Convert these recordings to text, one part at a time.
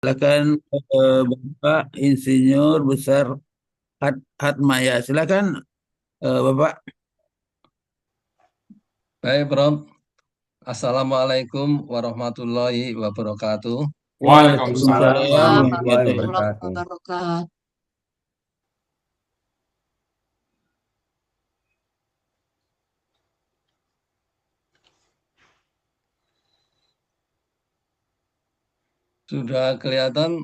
Silakan Bapak Insinyur Besar Hatmaya. Silakan Bapak. Baik, Bro. Assalamualaikum warahmatullahi wabarakatuh. Waalaikumsalam Waalaikumsalam warahmatullahi warahmatullahi wabarakatuh. wabarakatuh. Warahmatullahi wabarakatuh. Sudah kelihatan,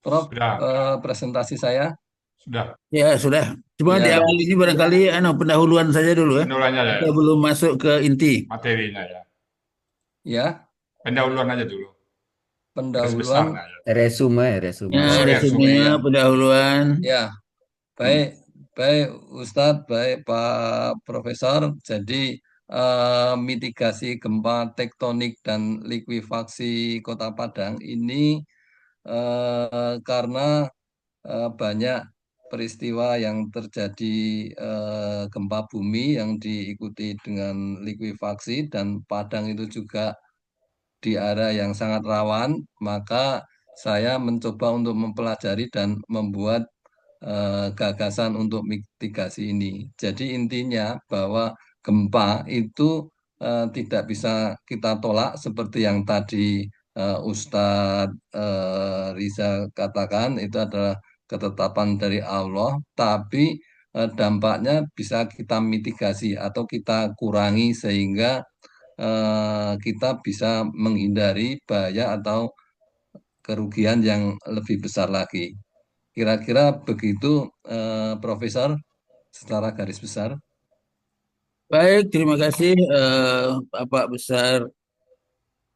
Prof, Sudah, presentasi saya? sudah. Ya sudah. Cuma di Ya, awal ini barangkali pendahuluan saja dulu ya. Pendahuluannya ya, Kita belum masuk ke inti. materinya ya. ya, Pendahuluan aja dulu. Garis pendahuluan. besarnya ya. Resume, Ya, resume. Oh ya, resumenya Resumenya. pendahuluan. ya, Hmm. baik, baik, Ustadz, baik Pak Profesor. Jadi, mitigasi gempa tektonik dan likuifaksi Kota Padang ini karena banyak peristiwa yang terjadi gempa bumi yang diikuti dengan likuifaksi dan Padang itu juga di area yang sangat rawan, maka saya mencoba untuk mempelajari dan membuat gagasan untuk mitigasi ini. Jadi intinya bahwa gempa itu tidak bisa kita tolak seperti yang tadi Ustadz Riza katakan itu adalah ketetapan dari Allah, tapi dampaknya bisa kita mitigasi atau kita kurangi sehingga kita bisa menghindari bahaya atau kerugian yang lebih besar lagi. Kira-kira begitu, Profesor, secara garis besar. Baik, terima kasih Bapak Besar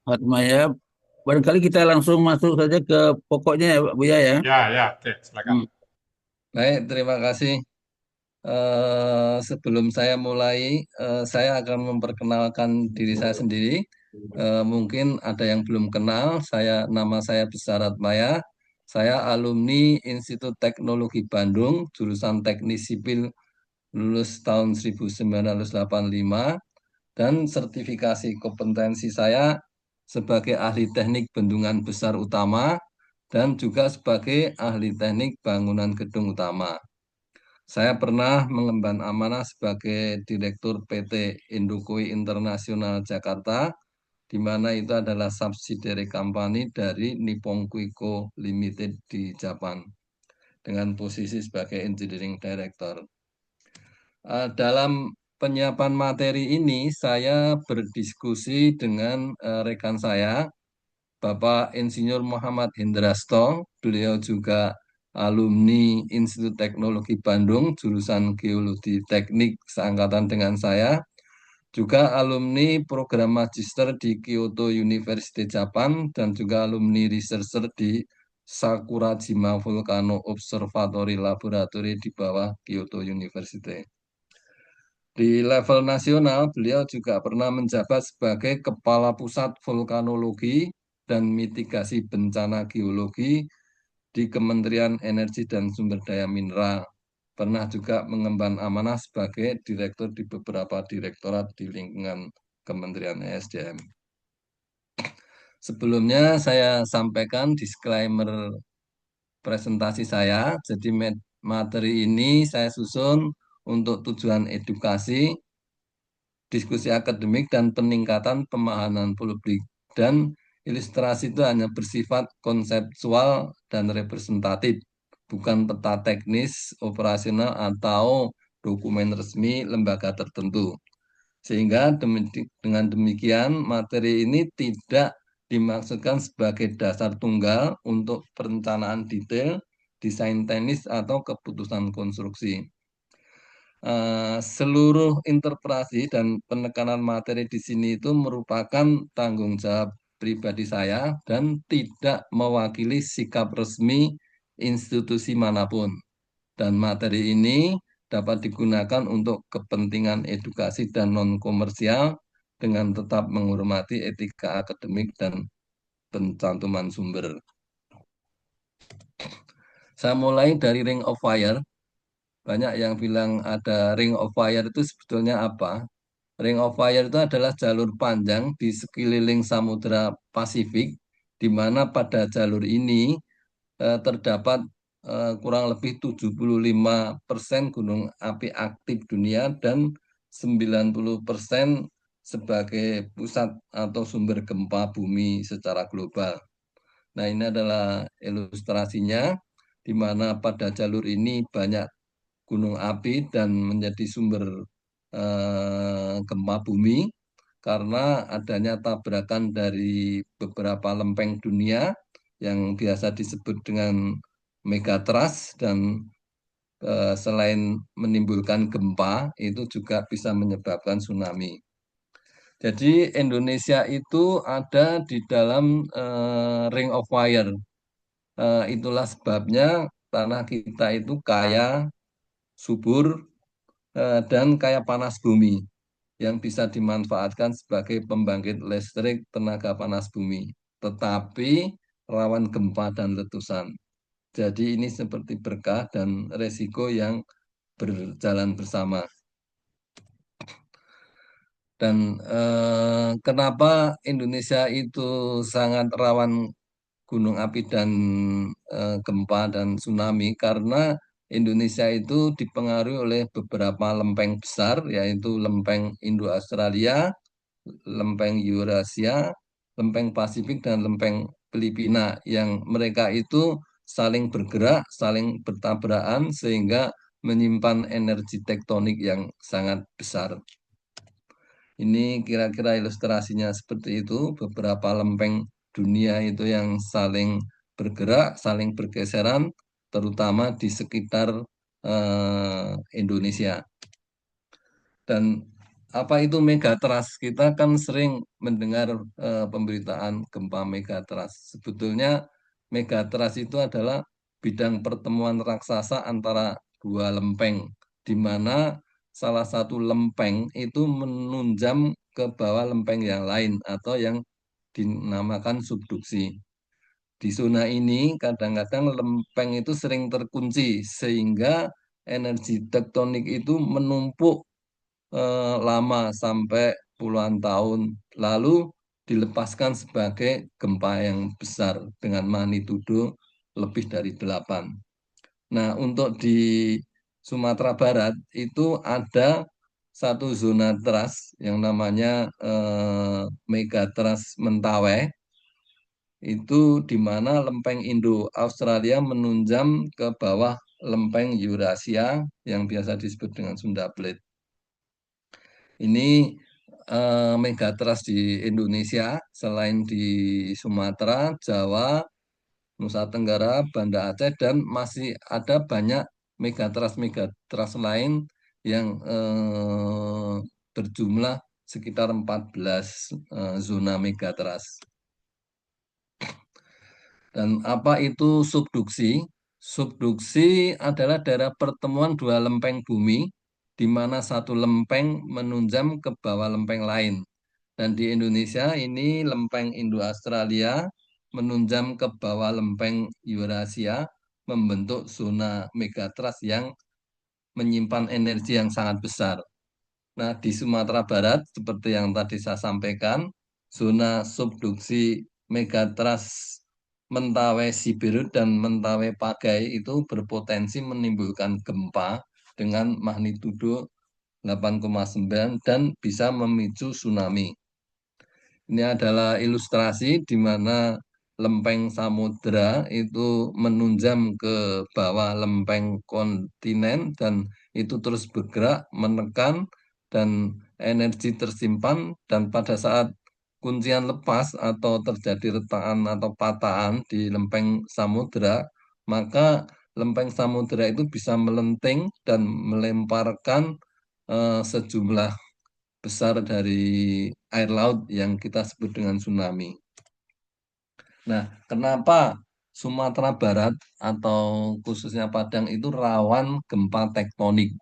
Hatmaya. Barangkali kita langsung masuk saja ke pokoknya ya Pak Buya ya. Ya, ya, oke, silakan. Hmm. Baik, terima kasih. Sebelum saya mulai, saya akan memperkenalkan diri saya sendiri. Mungkin ada yang belum kenal, nama saya Besarat Maya. Saya alumni Institut Teknologi Bandung, jurusan Teknik Sipil, lulus tahun 1985, dan sertifikasi kompetensi saya sebagai ahli teknik bendungan besar utama dan juga sebagai ahli teknik bangunan gedung utama. Saya pernah mengemban amanah sebagai Direktur PT Indukoi Internasional Jakarta, di mana itu adalah subsidiary company dari Nippon Kuiko Limited di Jepang, dengan posisi sebagai Engineering Director. Dalam penyiapan materi ini, saya berdiskusi dengan rekan saya, Bapak Insinyur Muhammad Hendrasto. Beliau juga alumni Institut Teknologi Bandung, jurusan Geologi Teknik seangkatan dengan saya. Juga alumni program magister di Kyoto University Japan dan juga alumni researcher di Sakurajima Volcano Observatory Laboratory di bawah Kyoto University. Di level nasional, beliau juga pernah menjabat sebagai Kepala Pusat Vulkanologi dan Mitigasi Bencana Geologi di Kementerian Energi dan Sumber Daya Mineral. Pernah juga mengemban amanah sebagai direktur di beberapa direktorat di lingkungan Kementerian ESDM. Sebelumnya saya sampaikan disclaimer presentasi saya. Jadi materi ini saya susun untuk tujuan edukasi, diskusi akademik, dan peningkatan pemahaman publik. Dan ilustrasi itu hanya bersifat konseptual dan representatif, bukan peta teknis, operasional, atau dokumen resmi lembaga tertentu. Sehingga dengan demikian materi ini tidak dimaksudkan sebagai dasar tunggal untuk perencanaan detail, desain teknis, atau keputusan konstruksi. Seluruh interpretasi dan penekanan materi di sini itu merupakan tanggung jawab pribadi saya dan tidak mewakili sikap resmi institusi manapun. Dan materi ini dapat digunakan untuk kepentingan edukasi dan non-komersial dengan tetap menghormati etika akademik dan pencantuman sumber. Saya mulai dari Ring of Fire. Banyak yang bilang ada Ring of Fire itu sebetulnya apa? Ring of Fire itu adalah jalur panjang di sekeliling Samudra Pasifik di mana pada jalur ini terdapat kurang lebih 75% gunung api aktif dunia dan 90% sebagai pusat atau sumber gempa bumi secara global. Nah, ini adalah ilustrasinya, di mana pada jalur ini banyak gunung api dan menjadi sumber gempa bumi karena adanya tabrakan dari beberapa lempeng dunia yang biasa disebut dengan megatrust dan selain menimbulkan gempa itu juga bisa menyebabkan tsunami. Jadi Indonesia itu ada di dalam ring of fire. Itulah sebabnya tanah kita itu kaya, subur, dan kaya panas bumi yang bisa dimanfaatkan sebagai pembangkit listrik tenaga panas bumi, tetapi rawan gempa dan letusan. Jadi ini seperti berkah dan resiko yang berjalan bersama. Dan kenapa Indonesia itu sangat rawan gunung api dan gempa dan tsunami? Karena Indonesia itu dipengaruhi oleh beberapa lempeng besar, yaitu lempeng Indo-Australia, lempeng Eurasia, lempeng Pasifik, dan lempeng Filipina, yang mereka itu saling bergerak, saling bertabrakan, sehingga menyimpan energi tektonik yang sangat besar. Ini kira-kira ilustrasinya seperti itu, beberapa lempeng dunia itu yang saling bergerak, saling bergeseran, terutama di sekitar Indonesia. Dan apa itu megatrust? Kita kan sering mendengar pemberitaan gempa megatrust. Sebetulnya megatrust itu adalah bidang pertemuan raksasa antara dua lempeng, di mana salah satu lempeng itu menunjam ke bawah lempeng yang lain atau yang dinamakan subduksi. Di zona ini kadang-kadang lempeng itu sering terkunci sehingga energi tektonik itu menumpuk lama sampai puluhan tahun, lalu dilepaskan sebagai gempa yang besar dengan magnitudo lebih dari 8. Nah, untuk di Sumatera Barat itu ada satu zona trust yang namanya Megatrust Mentawai, itu di mana lempeng Indo-Australia menunjam ke bawah lempeng Eurasia yang biasa disebut dengan Sunda Plate. Ini megatrust di Indonesia, selain di Sumatera, Jawa, Nusa Tenggara, Banda Aceh, dan masih ada banyak megatrust-megatrust lain yang berjumlah sekitar 14 zona megatrust. Dan apa itu subduksi? Subduksi adalah daerah pertemuan dua lempeng bumi, di mana satu lempeng menunjam ke bawah lempeng lain. Dan di Indonesia ini lempeng Indo-Australia menunjam ke bawah lempeng Eurasia, membentuk zona megatrust yang menyimpan energi yang sangat besar. Nah, di Sumatera Barat, seperti yang tadi saya sampaikan, zona subduksi megatrust Mentawai Siberut dan Mentawai Pagai itu berpotensi menimbulkan gempa dengan magnitudo 8,9 dan bisa memicu tsunami. Ini adalah ilustrasi di mana lempeng samudra itu menunjam ke bawah lempeng kontinen dan itu terus bergerak, menekan, dan energi tersimpan, dan pada saat kuncian lepas atau terjadi retakan atau patahan di lempeng samudra, maka lempeng samudra itu bisa melenting dan melemparkan sejumlah besar dari air laut yang kita sebut dengan tsunami. Nah, kenapa Sumatera Barat atau khususnya Padang itu rawan gempa tektonik?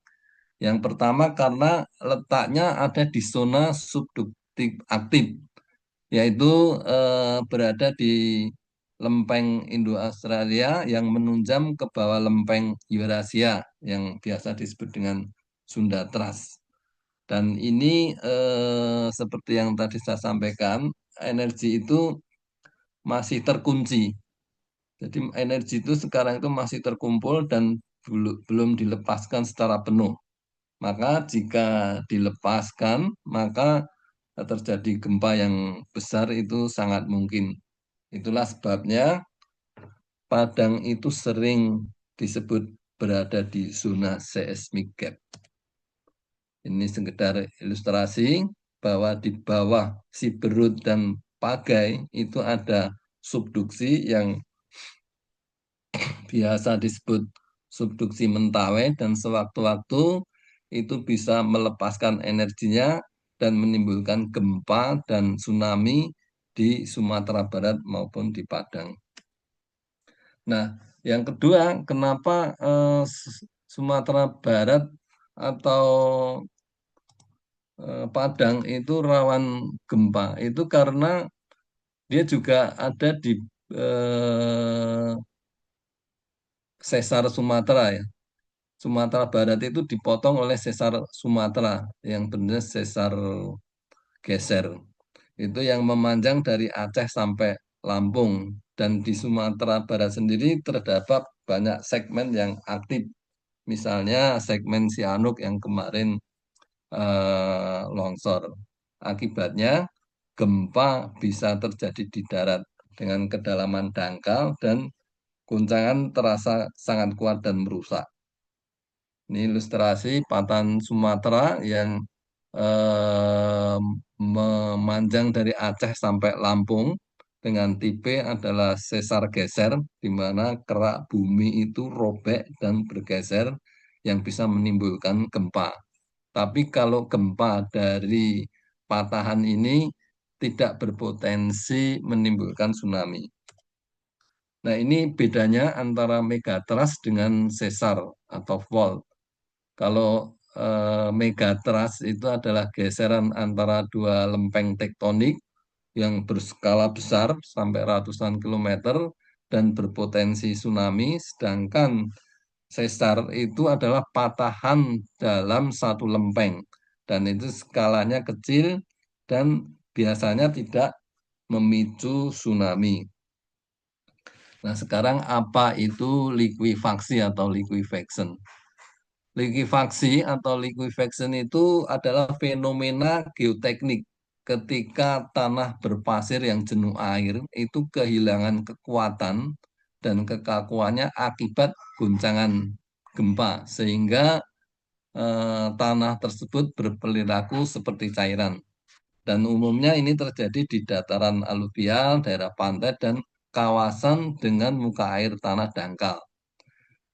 Yang pertama karena letaknya ada di zona subduktif aktif, yaitu berada di lempeng Indo-Australia yang menunjam ke bawah lempeng Eurasia yang biasa disebut dengan Sunda Trust. Dan ini seperti yang tadi saya sampaikan, energi itu masih terkunci. Jadi energi itu sekarang itu masih terkumpul dan belum dilepaskan secara penuh. Maka jika dilepaskan, maka terjadi gempa yang besar itu sangat mungkin. Itulah sebabnya Padang itu sering disebut berada di zona seismic gap. Ini sekedar ilustrasi bahwa di bawah Siberut dan Pagai itu ada subduksi yang biasa disebut subduksi Mentawai dan sewaktu-waktu itu bisa melepaskan energinya dan menimbulkan gempa dan tsunami di Sumatera Barat maupun di Padang. Nah, yang kedua, kenapa Sumatera Barat atau Padang itu rawan gempa? Itu karena dia juga ada di eh, sesar Sumatera ya. Sumatera Barat itu dipotong oleh sesar Sumatera yang benar sesar geser. Itu yang memanjang dari Aceh sampai Lampung. Dan di Sumatera Barat sendiri terdapat banyak segmen yang aktif. Misalnya segmen Sianuk yang kemarin longsor. Akibatnya gempa bisa terjadi di darat dengan kedalaman dangkal dan guncangan terasa sangat kuat dan merusak. Ini ilustrasi patahan Sumatera yang eh, memanjang dari Aceh sampai Lampung dengan tipe adalah sesar geser, di mana kerak bumi itu robek dan bergeser yang bisa menimbulkan gempa. Tapi kalau gempa dari patahan ini tidak berpotensi menimbulkan tsunami. Nah, ini bedanya antara megatrust dengan sesar atau fault. Kalau megatrust itu adalah geseran antara dua lempeng tektonik yang berskala besar sampai ratusan kilometer dan berpotensi tsunami, sedangkan sesar itu adalah patahan dalam satu lempeng dan itu skalanya kecil dan biasanya tidak memicu tsunami. Nah, sekarang apa itu likuifaksi atau liquefaction? Likuifaksi atau liquefaction itu adalah fenomena geoteknik ketika tanah berpasir yang jenuh air itu kehilangan kekuatan dan kekakuannya akibat guncangan gempa sehingga tanah tersebut berperilaku seperti cairan. Dan umumnya ini terjadi di dataran aluvial, daerah pantai, dan kawasan dengan muka air tanah dangkal.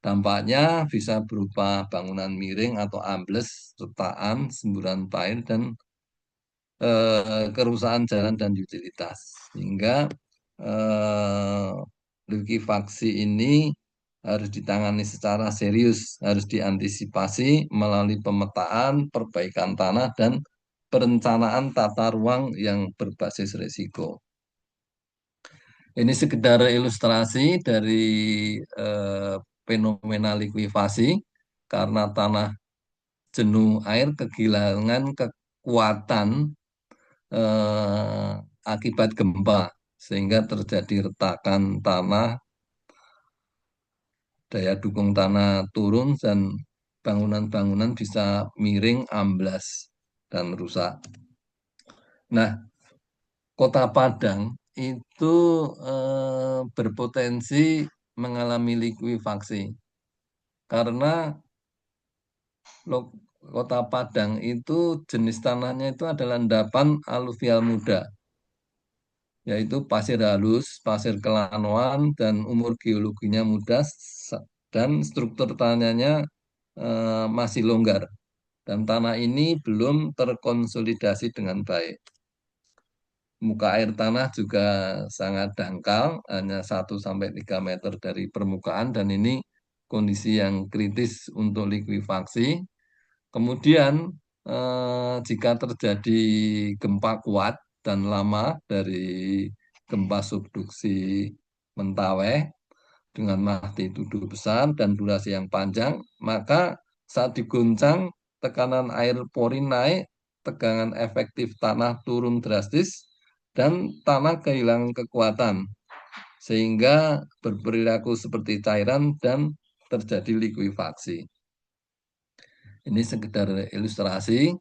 Dampaknya bisa berupa bangunan miring atau ambles, retaan, semburan pair, dan kerusakan jalan dan utilitas. Sehingga eh, likuifaksi ini harus ditangani secara serius, harus diantisipasi melalui pemetaan, perbaikan tanah, dan perencanaan tata ruang yang berbasis risiko. Ini sekedar ilustrasi dari eh, fenomena likuifasi karena tanah jenuh air kehilangan kekuatan eh, akibat gempa sehingga terjadi retakan tanah, daya dukung tanah turun dan bangunan-bangunan bisa miring, amblas dan rusak. Nah, Kota Padang itu berpotensi mengalami likuifaksi karena Kota Padang itu jenis tanahnya itu adalah endapan aluvial muda, yaitu pasir halus, pasir kelanoan, dan umur geologinya muda, dan struktur tanahnya masih longgar. Dan tanah ini belum terkonsolidasi dengan baik. Muka air tanah juga sangat dangkal, hanya 1 sampai 3 meter dari permukaan, dan ini kondisi yang kritis untuk likuifaksi. Kemudian, jika terjadi gempa kuat dan lama dari gempa subduksi Mentawai dengan magnitudo besar dan durasi yang panjang, maka saat diguncang tekanan air pori naik, tegangan efektif tanah turun drastis, dan tanah kehilangan kekuatan. sehingga berperilaku seperti cairan dan terjadi likuifaksi. Ini sekedar ilustrasi.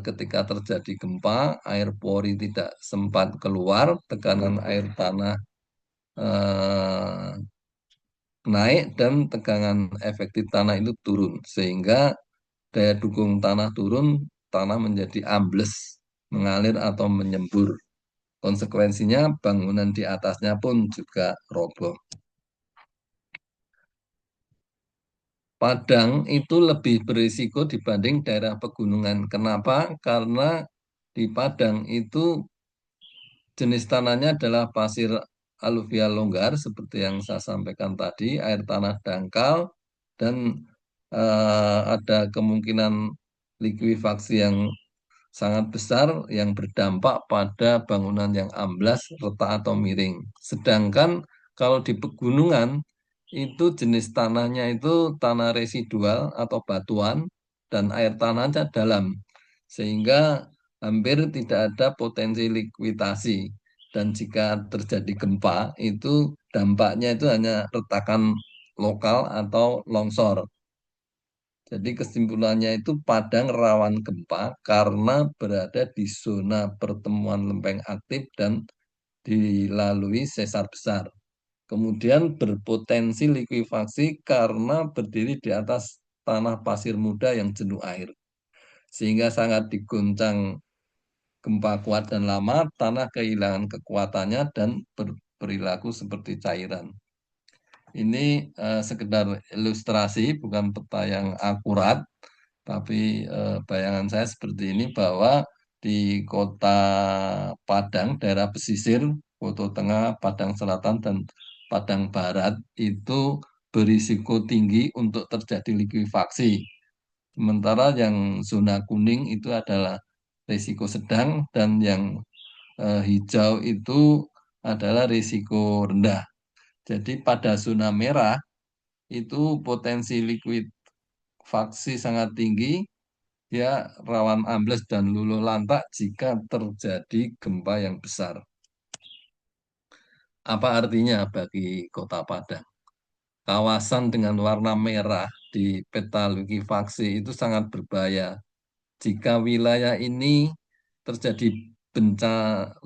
Ketika terjadi gempa, air pori tidak sempat keluar, tekanan air tanah eh, naik dan tegangan efektif tanah itu turun, sehingga daya dukung tanah turun, tanah menjadi ambles, mengalir atau menyembur. Konsekuensinya bangunan di atasnya pun juga roboh. Padang itu lebih berisiko dibanding daerah pegunungan. Kenapa? Karena di Padang itu jenis tanahnya adalah pasir aluvial longgar seperti yang saya sampaikan tadi, air tanah dangkal dan ada kemungkinan likuifaksi yang sangat besar yang berdampak pada bangunan yang amblas, retak atau miring. Sedangkan kalau di pegunungan itu jenis tanahnya itu tanah residual atau batuan dan air tanahnya dalam sehingga hampir tidak ada potensi likuidasi. Dan jika terjadi gempa itu dampaknya itu hanya retakan lokal atau longsor. Jadi kesimpulannya itu Padang rawan gempa karena berada di zona pertemuan lempeng aktif dan dilalui sesar besar. Kemudian berpotensi likuifaksi karena berdiri di atas tanah pasir muda yang jenuh air. Sehingga sangat diguncang gempa kuat dan lama, tanah kehilangan kekuatannya dan berperilaku seperti cairan. Ini sekedar ilustrasi, bukan peta yang akurat. Tapi bayangan saya seperti ini bahwa di kota Padang, daerah pesisir, Kota Tengah, Padang Selatan, dan Padang Barat itu berisiko tinggi untuk terjadi likuifaksi. Sementara yang zona kuning itu adalah risiko sedang dan yang hijau itu adalah risiko rendah. Jadi pada zona merah itu potensi likuifaksi sangat tinggi, dia rawan ambles dan luluh lantak jika terjadi gempa yang besar. Apa artinya bagi Kota Padang? Kawasan dengan warna merah di peta likuifaksi itu sangat berbahaya. Jika wilayah ini terjadi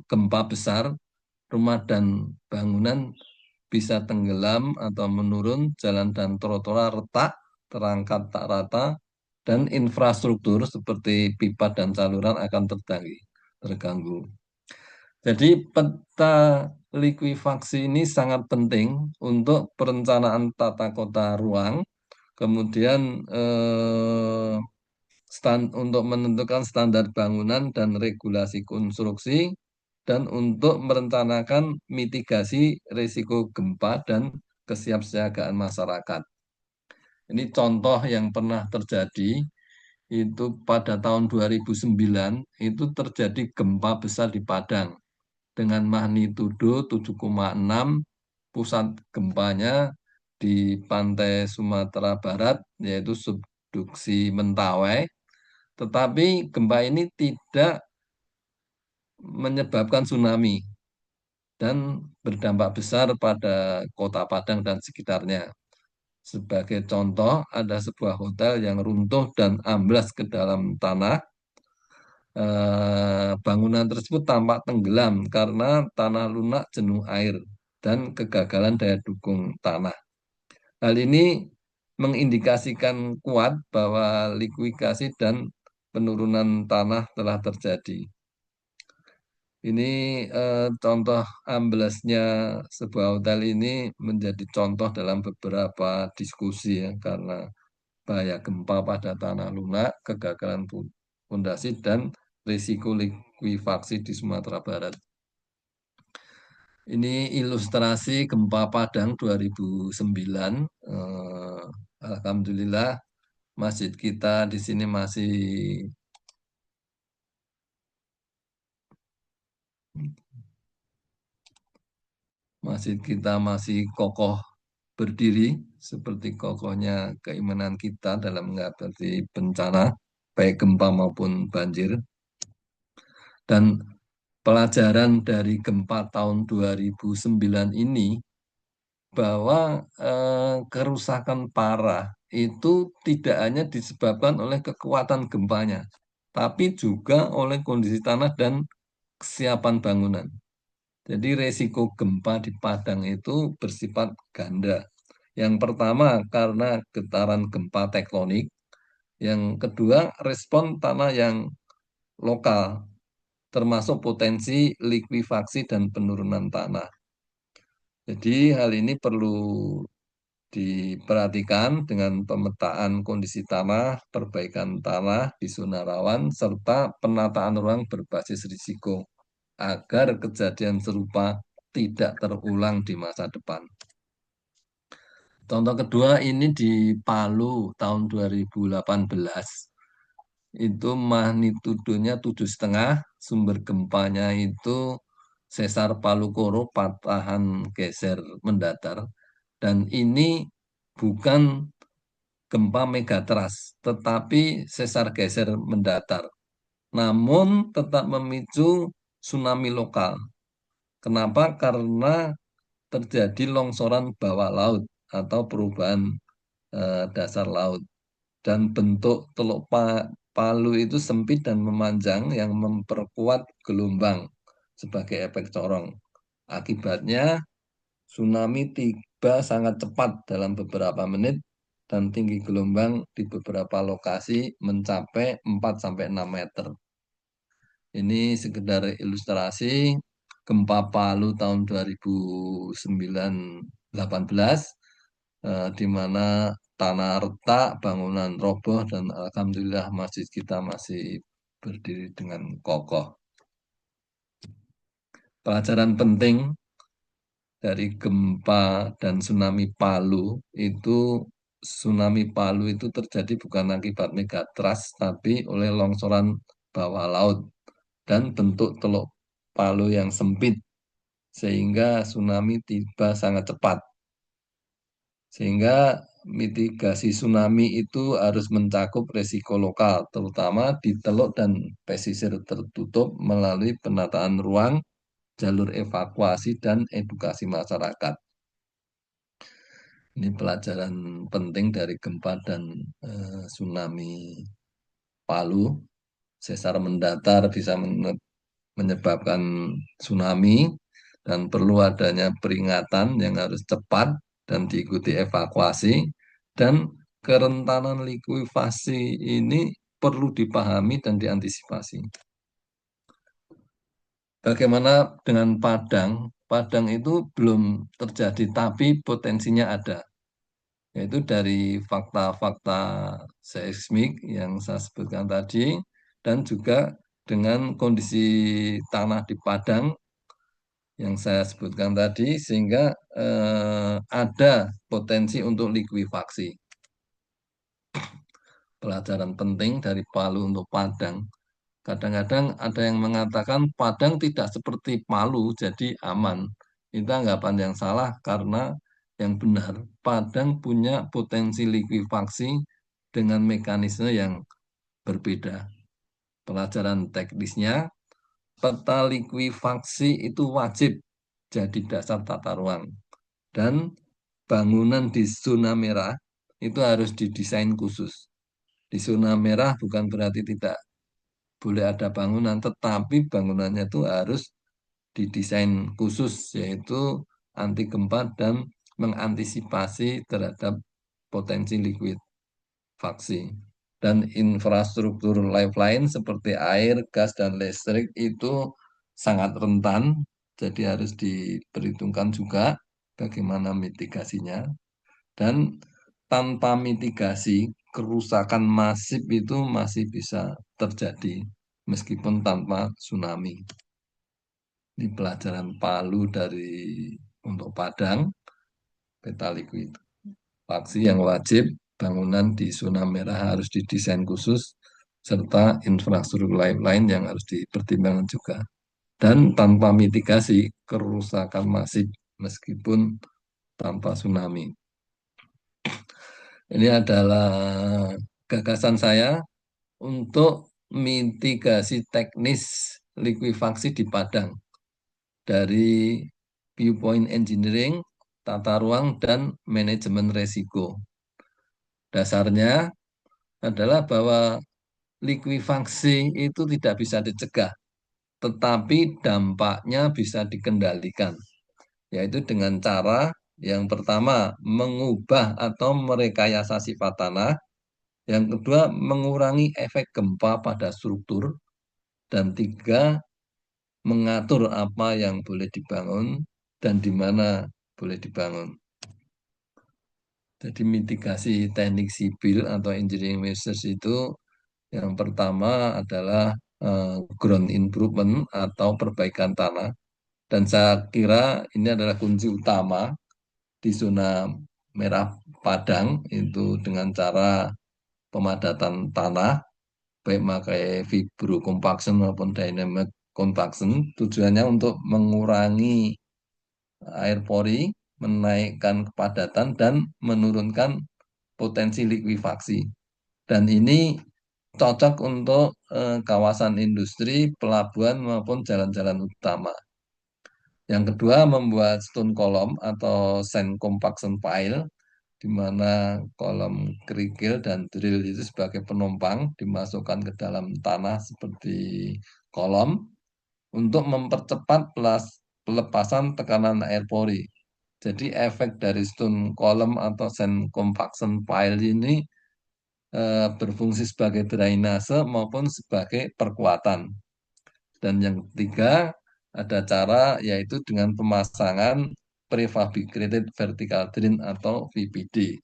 gempa besar, rumah dan bangunan bisa tenggelam atau menurun, jalan dan trotoar retak, terangkat tak rata, dan infrastruktur seperti pipa dan saluran akan terganggu. Jadi peta likuifaksi ini sangat penting untuk perencanaan tata kota ruang, kemudian untuk menentukan standar bangunan dan regulasi konstruksi, dan untuk merencanakan mitigasi risiko gempa dan kesiapsiagaan masyarakat. Ini contoh yang pernah terjadi, itu pada tahun 2009, itu terjadi gempa besar di Padang dengan magnitudo 7,6, pusat gempanya di pantai Sumatera Barat, yaitu subduksi Mentawai, tetapi gempa ini tidak menyebabkan tsunami dan berdampak besar pada kota Padang dan sekitarnya. Sebagai contoh, ada sebuah hotel yang runtuh dan amblas ke dalam tanah. Bangunan tersebut tampak tenggelam karena tanah lunak jenuh air dan kegagalan daya dukung tanah. Hal ini mengindikasikan kuat bahwa likuifaksi dan penurunan tanah telah terjadi. Ini contoh amblesnya sebuah hotel ini menjadi contoh dalam beberapa diskusi ya, karena bahaya gempa pada tanah lunak, kegagalan fondasi, dan risiko likuifaksi di Sumatera Barat. Ini ilustrasi gempa Padang 2009. Alhamdulillah masjid kita di sini masih kokoh berdiri seperti kokohnya keimanan kita dalam menghadapi bencana baik gempa maupun banjir. Dan pelajaran dari gempa tahun 2009 ini bahwa kerusakan parah itu tidak hanya disebabkan oleh kekuatan gempanya, tapi juga oleh kondisi tanah dan kesiapan bangunan. Jadi resiko gempa di Padang itu bersifat ganda. Yang pertama karena getaran gempa tektonik, yang kedua respon tanah yang lokal, termasuk potensi likuifaksi dan penurunan tanah. Jadi hal ini perlu diperhatikan dengan pemetaan kondisi tanah, perbaikan tanah di zona rawan, serta penataan ruang berbasis risiko agar kejadian serupa tidak terulang di masa depan. Contoh kedua ini di Palu tahun 2018. Itu magnitudonya 7,5, sumber gempanya itu sesar Palu Koro, patahan geser mendatar. Dan ini bukan gempa megatrust, tetapi sesar geser mendatar. Namun tetap memicu tsunami lokal. Kenapa? Karena terjadi longsoran bawah laut atau perubahan dasar laut. Dan bentuk Teluk Palu itu sempit dan memanjang yang memperkuat gelombang sebagai efek corong. Akibatnya tsunami tiba sangat cepat dalam beberapa menit dan tinggi gelombang di beberapa lokasi mencapai 4 sampai 6 meter. Ini sekedar ilustrasi gempa Palu tahun 2018, di mana tanah retak, bangunan roboh, dan alhamdulillah masjid kita masih berdiri dengan kokoh. Pelajaran penting dari gempa dan tsunami Palu itu terjadi bukan akibat megatrust, tapi oleh longsoran bawah laut dan bentuk Teluk Palu yang sempit, sehingga tsunami tiba sangat cepat. Sehingga mitigasi tsunami itu harus mencakup resiko lokal, terutama di teluk dan pesisir tertutup melalui penataan ruang, jalur evakuasi, dan edukasi masyarakat. Ini pelajaran penting dari gempa dan tsunami Palu. Sesar mendatar bisa menyebabkan tsunami dan perlu adanya peringatan yang harus cepat dan diikuti evakuasi, dan kerentanan likuifasi ini perlu dipahami dan diantisipasi. Bagaimana dengan Padang? Padang itu belum terjadi tapi potensinya ada. Yaitu dari fakta-fakta seismik yang saya sebutkan tadi, dan juga dengan kondisi tanah di Padang yang saya sebutkan tadi, sehingga ada potensi untuk likuifaksi. Pelajaran penting dari Palu untuk Padang. Kadang-kadang ada yang mengatakan Padang tidak seperti Palu, jadi aman. Itu anggapan yang salah karena yang benar, Padang punya potensi likuifaksi dengan mekanisme yang berbeda. Pelajaran teknisnya, peta likuifaksi itu wajib jadi dasar tata ruang. Dan bangunan di zona merah itu harus didesain khusus. Di zona merah bukan berarti tidak boleh ada bangunan, tetapi bangunannya itu harus didesain khusus, yaitu anti gempa dan mengantisipasi terhadap potensi likuifaksi. Dan infrastruktur lifeline seperti air, gas, dan listrik itu sangat rentan, jadi harus diperhitungkan juga bagaimana mitigasinya. Dan tanpa mitigasi, kerusakan masif itu masih bisa terjadi meskipun tanpa tsunami. Ini pelajaran Palu untuk Padang, peta likuifaksi yang wajib, bangunan di zona merah harus didesain khusus, serta infrastruktur lain-lain yang harus dipertimbangkan juga. Dan tanpa mitigasi, kerusakan masif meskipun tanpa tsunami. Ini adalah gagasan saya untuk mitigasi teknis likuifaksi di Padang dari viewpoint engineering, tata ruang, dan manajemen resiko. Dasarnya adalah bahwa likuifaksi itu tidak bisa dicegah, tetapi dampaknya bisa dikendalikan, yaitu dengan cara yang pertama mengubah atau merekayasa sifat tanah, yang kedua mengurangi efek gempa pada struktur, dan tiga mengatur apa yang boleh dibangun dan di mana boleh dibangun. Jadi mitigasi teknik sipil atau engineering measures itu yang pertama adalah ground improvement atau perbaikan tanah. Dan saya kira ini adalah kunci utama di zona merah Padang itu dengan cara pemadatan tanah, baik pakai fibro compaction maupun dynamic compaction, tujuannya untuk mengurangi air pori, menaikkan kepadatan, dan menurunkan potensi likuifaksi. Dan ini cocok untuk kawasan industri, pelabuhan, maupun jalan-jalan utama. Yang kedua, membuat stone column atau sand compaction pile, di mana kolom kerikil dan drill itu sebagai penumpang dimasukkan ke dalam tanah seperti kolom untuk mempercepat pelepasan tekanan air pori. Jadi efek dari stone column atau sand compaction pile ini berfungsi sebagai drainase maupun sebagai perkuatan. Dan yang ketiga, ada cara yaitu dengan pemasangan prefabricated vertical drain atau VPD.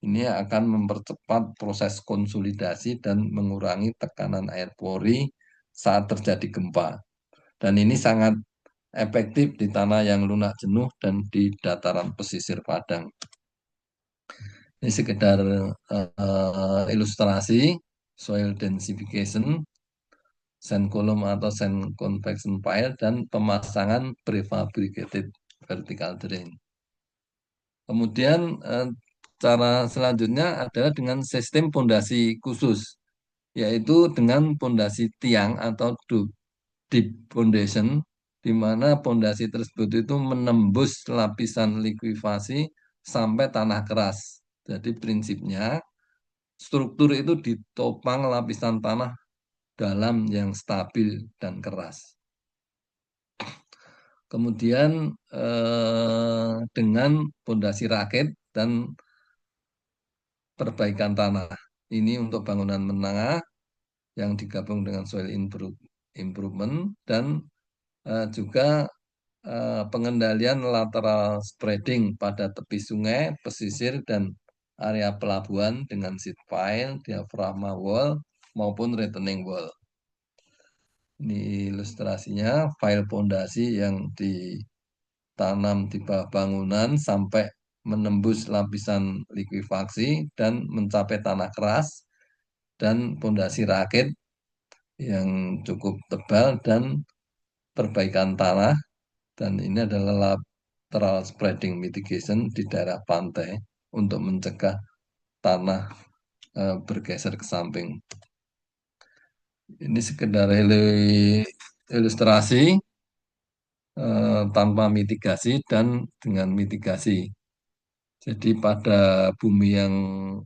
Ini akan mempercepat proses konsolidasi dan mengurangi tekanan air pori saat terjadi gempa. Dan ini sangat efektif di tanah yang lunak jenuh dan di dataran pesisir Padang. Ini sekedar ilustrasi soil densification, sand column atau sand convection pile, dan pemasangan prefabricated vertical drain. Kemudian cara selanjutnya adalah dengan sistem pondasi khusus, yaitu dengan pondasi tiang atau deep foundation, di mana pondasi tersebut itu menembus lapisan likuifasi sampai tanah keras. Jadi prinsipnya struktur itu ditopang lapisan tanah dalam yang stabil dan keras. Kemudian dengan pondasi rakit dan perbaikan tanah. Ini untuk bangunan menengah yang digabung dengan soil improvement dan juga pengendalian lateral spreading pada tepi sungai, pesisir, dan area pelabuhan dengan seat pile, diafragma wall, maupun retaining wall. Ini ilustrasinya, file pondasi yang ditanam di bawah bangunan sampai menembus lapisan likuifaksi dan mencapai tanah keras, dan pondasi rakit yang cukup tebal dan perbaikan tanah, dan ini adalah lateral spreading mitigation di daerah pantai untuk mencegah tanah bergeser ke samping. Ini sekedar ilustrasi tanpa mitigasi dan dengan mitigasi. Jadi pada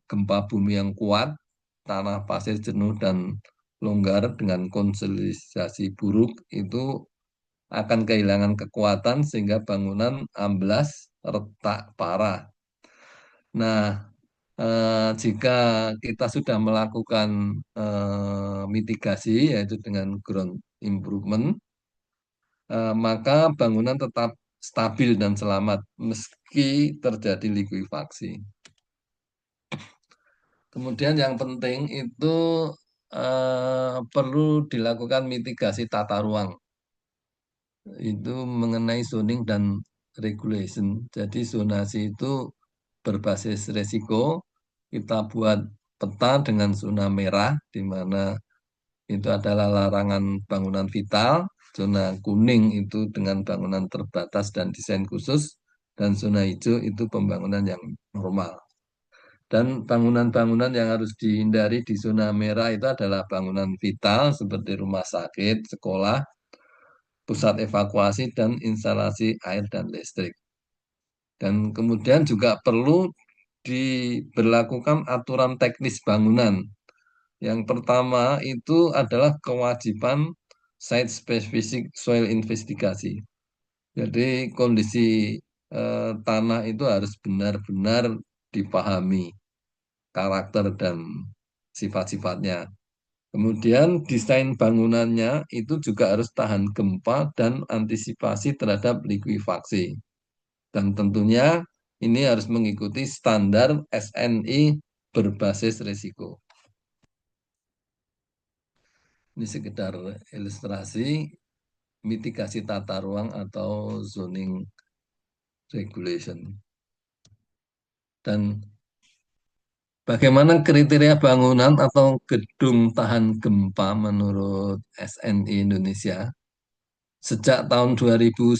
gempa bumi yang kuat, tanah pasir jenuh dan longgar dengan konsolidasi buruk itu akan kehilangan kekuatan sehingga bangunan amblas, retak parah. Nah, jika kita sudah melakukan mitigasi yaitu dengan ground improvement, maka bangunan tetap stabil dan selamat meski terjadi likuifaksi. Kemudian yang penting itu perlu dilakukan mitigasi tata ruang. Itu mengenai zoning dan regulation. Jadi zonasi itu berbasis resiko. Kita buat peta dengan zona merah, di mana itu adalah larangan bangunan vital. Zona kuning itu dengan bangunan terbatas dan desain khusus. Dan zona hijau itu pembangunan yang normal. Dan bangunan-bangunan yang harus dihindari di zona merah itu adalah bangunan vital seperti rumah sakit, sekolah, pusat evakuasi dan instalasi air dan listrik. Dan kemudian juga perlu diberlakukan aturan teknis bangunan. Yang pertama itu adalah kewajiban site specific soil investigasi. Jadi kondisi tanah itu harus benar-benar dipahami karakter dan sifat-sifatnya. Kemudian desain bangunannya itu juga harus tahan gempa dan antisipasi terhadap likuifaksi. Dan tentunya ini harus mengikuti standar SNI berbasis risiko. Ini sekedar ilustrasi mitigasi tata ruang atau zoning regulation. Dan bagaimana kriteria bangunan atau gedung tahan gempa menurut SNI Indonesia? Sejak tahun 2019,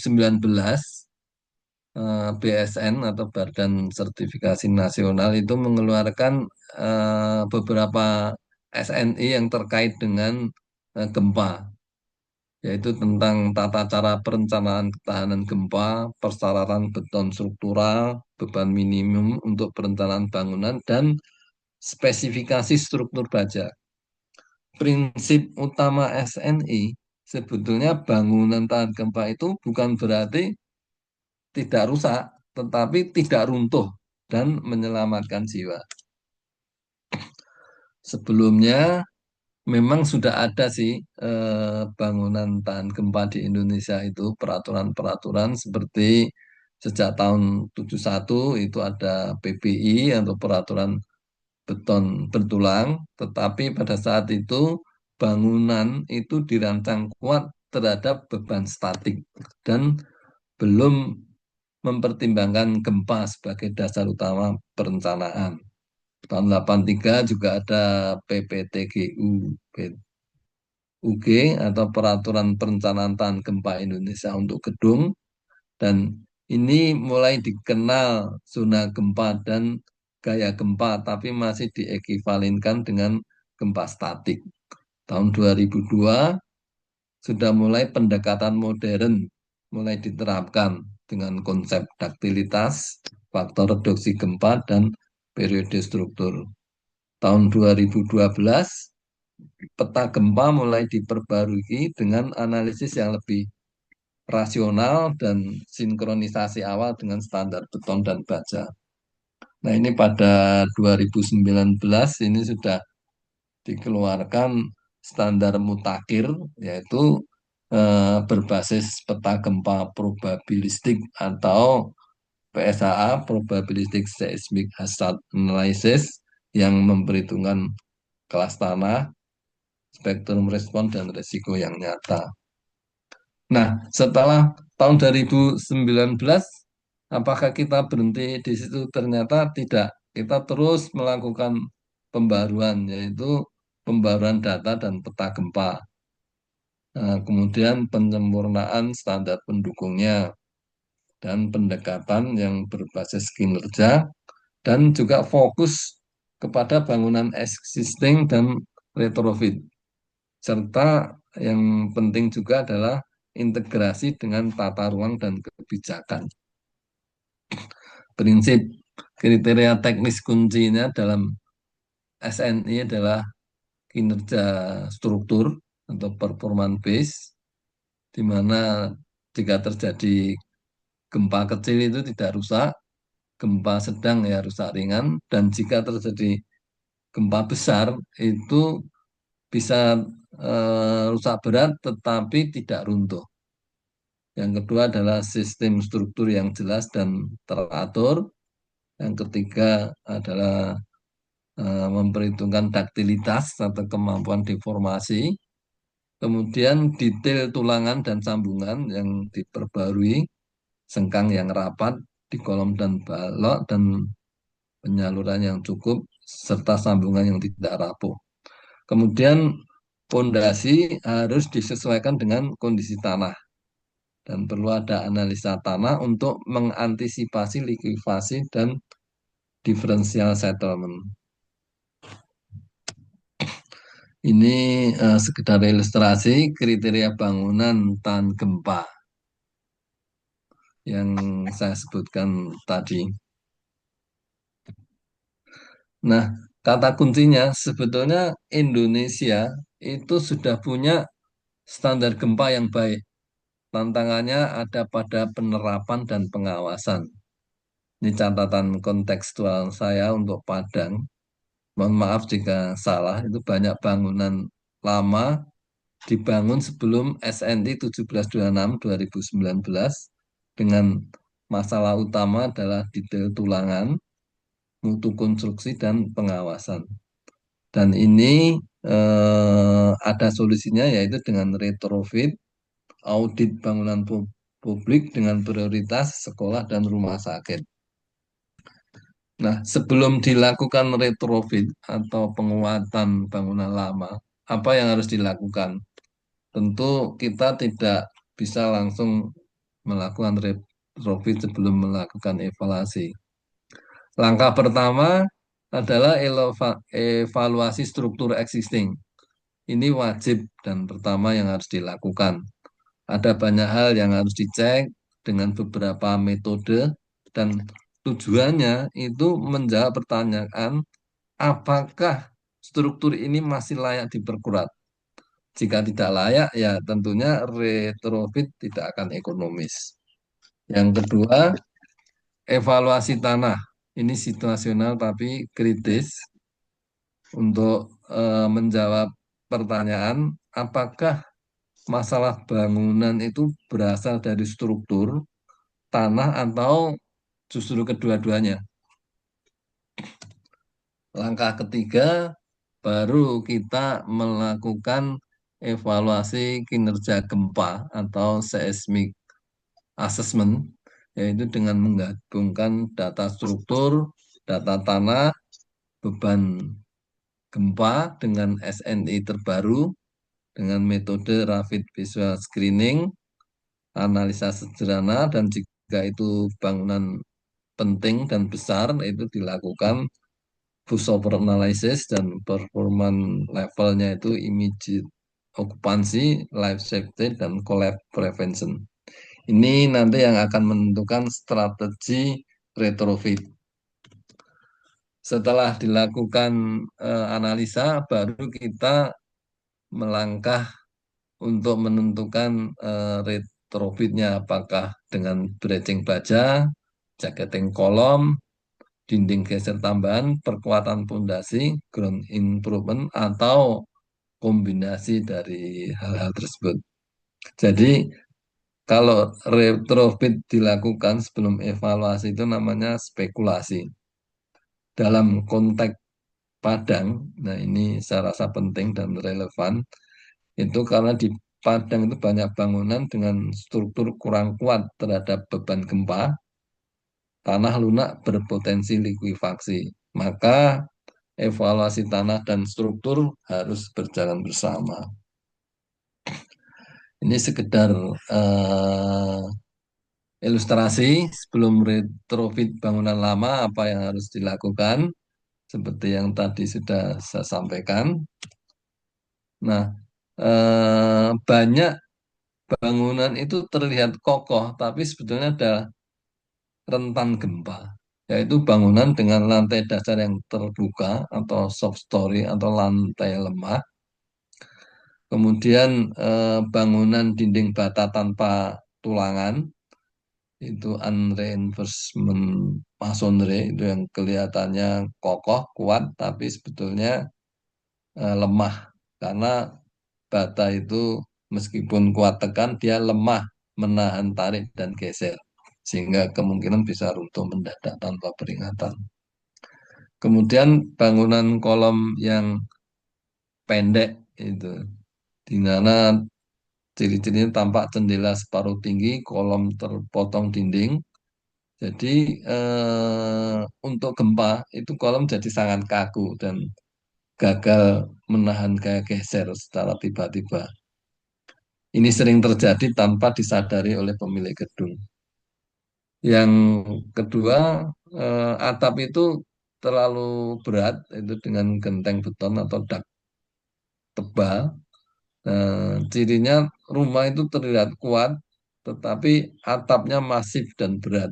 BSN atau Badan Sertifikasi Nasional itu mengeluarkan beberapa SNI yang terkait dengan gempa, yaitu tentang tata cara perencanaan ketahanan gempa, persyaratan beton struktural, beban minimum untuk perencanaan bangunan, dan spesifikasi struktur baja. Prinsip utama SNI sebetulnya bangunan tahan gempa itu bukan berarti tidak rusak, tetapi tidak runtuh dan menyelamatkan jiwa. Sebelumnya memang sudah ada sih bangunan tahan gempa di Indonesia itu peraturan-peraturan seperti sejak tahun 71 itu ada PBI atau peraturan beton bertulang, tetapi pada saat itu bangunan itu dirancang kuat terhadap beban statik dan belum mempertimbangkan gempa sebagai dasar utama perencanaan. Tahun 83 juga ada PPTGU, UG atau Peraturan Perencanaan Tahan Gempa Indonesia untuk gedung, dan ini mulai dikenal zona gempa dan gaya gempa, tapi masih diekivalenkan dengan gempa statik. Tahun 2002 sudah mulai pendekatan modern mulai diterapkan dengan konsep daktilitas, faktor reduksi gempa, dan periode struktur. Tahun 2012, peta gempa mulai diperbarui dengan analisis yang lebih rasional dan sinkronisasi awal dengan standar beton dan baja. Nah, ini pada 2019 ini sudah dikeluarkan standar mutakhir, yaitu berbasis peta gempa probabilistik atau PSHA, Probabilistic Seismic Hazard Analysis, yang memperhitungkan kelas tanah, spektrum respon, dan risiko yang nyata. Nah, setelah tahun 2019, apakah kita berhenti di situ? Ternyata tidak. Kita terus melakukan pembaruan, yaitu pembaruan data dan peta gempa. Nah, kemudian penyempurnaan standar pendukungnya dan pendekatan yang berbasis kinerja, dan juga fokus kepada bangunan existing dan retrofit. Serta yang penting juga adalah integrasi dengan tata ruang dan kebijakan. Prinsip kriteria teknis kuncinya dalam SNI adalah kinerja struktur atau performance base, di mana jika terjadi gempa kecil itu tidak rusak, gempa sedang ya rusak ringan, dan jika terjadi gempa besar itu bisa rusak berat tetapi tidak runtuh. Yang kedua adalah sistem struktur yang jelas dan teratur. Yang ketiga adalah memperhitungkan daktilitas atau kemampuan deformasi. Kemudian detail tulangan dan sambungan yang diperbarui, sengkang yang rapat di kolom dan balok, dan penyaluran yang cukup, serta sambungan yang tidak rapuh. Kemudian pondasi harus disesuaikan dengan kondisi tanah dan perlu ada analisa tanah untuk mengantisipasi likuifasi dan differential settlement. Ini sekedar ilustrasi kriteria bangunan tahan gempa yang saya sebutkan tadi. Nah, kata kuncinya sebetulnya Indonesia itu sudah punya standar gempa yang baik. Tantangannya ada pada penerapan dan pengawasan. Ini catatan kontekstual saya untuk Padang. Mohon maaf jika salah, itu banyak bangunan lama dibangun sebelum SNI 1726 2019 dengan masalah utama adalah detail tulangan, mutu konstruksi, dan pengawasan. Dan ini ada solusinya yaitu dengan retrofit, audit bangunan publik dengan prioritas sekolah dan rumah sakit. Nah, sebelum dilakukan retrofit atau penguatan bangunan lama, apa yang harus dilakukan? Tentu kita tidak bisa langsung melakukan retrofit sebelum melakukan evaluasi. Langkah pertama adalah evaluasi struktur existing. Ini wajib dan pertama yang harus dilakukan. Ada banyak hal yang harus dicek dengan beberapa metode dan tujuannya itu menjawab pertanyaan apakah struktur ini masih layak diperkuat. Jika tidak layak, ya tentunya retrofit tidak akan ekonomis. Yang kedua, evaluasi tanah. Ini situasional tapi kritis untuk menjawab pertanyaan apakah masalah bangunan itu berasal dari struktur, tanah, atau justru kedua-duanya. Langkah ketiga, baru kita melakukan evaluasi kinerja gempa atau seismic assessment, yaitu dengan menggabungkan data struktur, data tanah, beban gempa dengan SNI terbaru, dengan metode Rapid Visual Screening, analisa sederhana, dan jika itu bangunan penting dan besar, itu dilakukan pushover analysis dan performance levelnya itu immediate occupancy, life safety, dan collapse prevention. Ini nanti yang akan menentukan strategi retrofit. Setelah dilakukan analisa, baru kita melangkah untuk menentukan retrofitnya apakah dengan brecing baja, jacketing kolom, dinding geser tambahan, perkuatan pondasi, ground improvement, atau kombinasi dari hal-hal tersebut. Jadi kalau retrofit dilakukan sebelum evaluasi itu namanya spekulasi. Dalam konteks Padang, nah ini saya rasa penting dan relevan, itu karena di Padang itu banyak bangunan dengan struktur kurang kuat terhadap beban gempa, tanah lunak berpotensi likuifaksi. Maka evaluasi tanah dan struktur harus berjalan bersama. Ini sekedar ilustrasi sebelum retrofit bangunan lama apa yang harus dilakukan seperti yang tadi sudah saya sampaikan. Nah, banyak bangunan itu terlihat kokoh tapi sebetulnya ada rentan gempa, yaitu bangunan dengan lantai dasar yang terbuka atau soft story atau lantai lemah. Kemudian bangunan dinding bata tanpa tulangan itu unreinforcement masonry itu yang kelihatannya kokoh kuat tapi sebetulnya lemah karena bata itu meskipun kuat tekan dia lemah menahan tarik dan geser sehingga kemungkinan bisa runtuh mendadak tanpa peringatan. Kemudian bangunan kolom yang pendek itu di mana ciri-cirinya tampak jendela separuh tinggi, kolom terpotong dinding. Jadi untuk gempa itu kolom jadi sangat kaku dan gagal menahan gaya geser secara tiba-tiba. Ini sering terjadi tanpa disadari oleh pemilik gedung. Yang kedua, atap itu terlalu berat itu dengan genteng beton atau tebal. Cirinya rumah itu terlihat kuat, tetapi atapnya masif dan berat.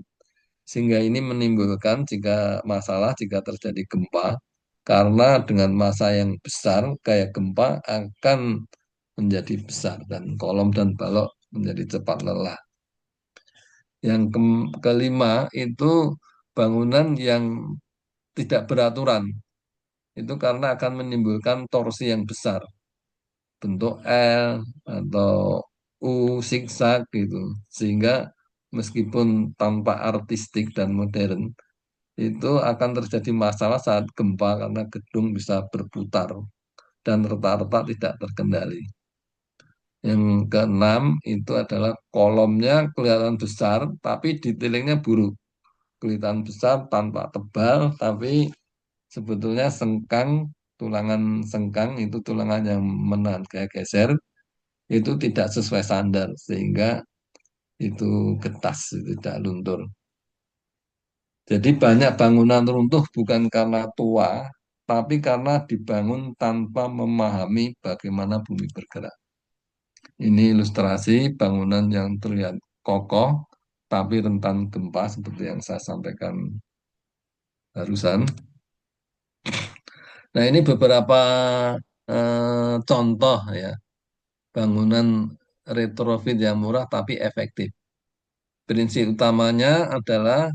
Sehingga ini menimbulkan jika terjadi gempa, karena dengan massa yang besar, kayak gempa akan menjadi besar dan kolom dan balok menjadi cepat lelah. Yang kelima itu bangunan yang tidak beraturan. Itu karena akan menimbulkan torsi yang besar, bentuk L atau U zigzag gitu. Sehingga meskipun tanpa artistik dan modern, itu akan terjadi masalah saat gempa karena gedung bisa berputar dan retak-retak tidak terkendali. Yang keenam itu adalah kolomnya kelihatan besar, tapi detailingnya buruk. Kelihatan besar tanpa tebal, tapi sebetulnya tulangan sengkang itu tulangan yang menahan kayak geser, itu tidak sesuai standar, sehingga itu getas, itu tidak luntur. Jadi banyak bangunan runtuh bukan karena tua, tapi karena dibangun tanpa memahami bagaimana bumi bergerak. Ini ilustrasi bangunan yang terlihat kokoh, tapi rentan gempa seperti yang saya sampaikan barusan. Nah, ini beberapa contoh ya, bangunan retrofit yang murah tapi efektif. Prinsip utamanya adalah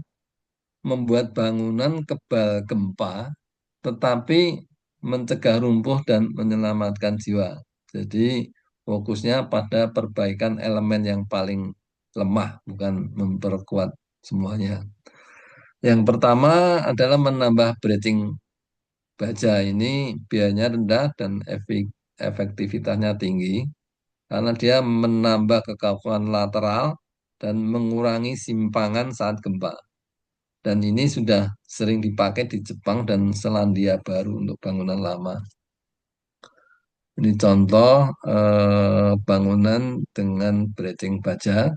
membuat bangunan kebal gempa, tetapi mencegah rumpuh dan menyelamatkan jiwa. Jadi fokusnya pada perbaikan elemen yang paling lemah, bukan memperkuat semuanya. Yang pertama adalah menambah bridging baja. Ini biayanya rendah dan efektivitasnya tinggi karena dia menambah kekakuan lateral dan mengurangi simpangan saat gempa. Dan ini sudah sering dipakai di Jepang dan Selandia Baru untuk bangunan lama. Ini contoh bangunan dengan bridging baja.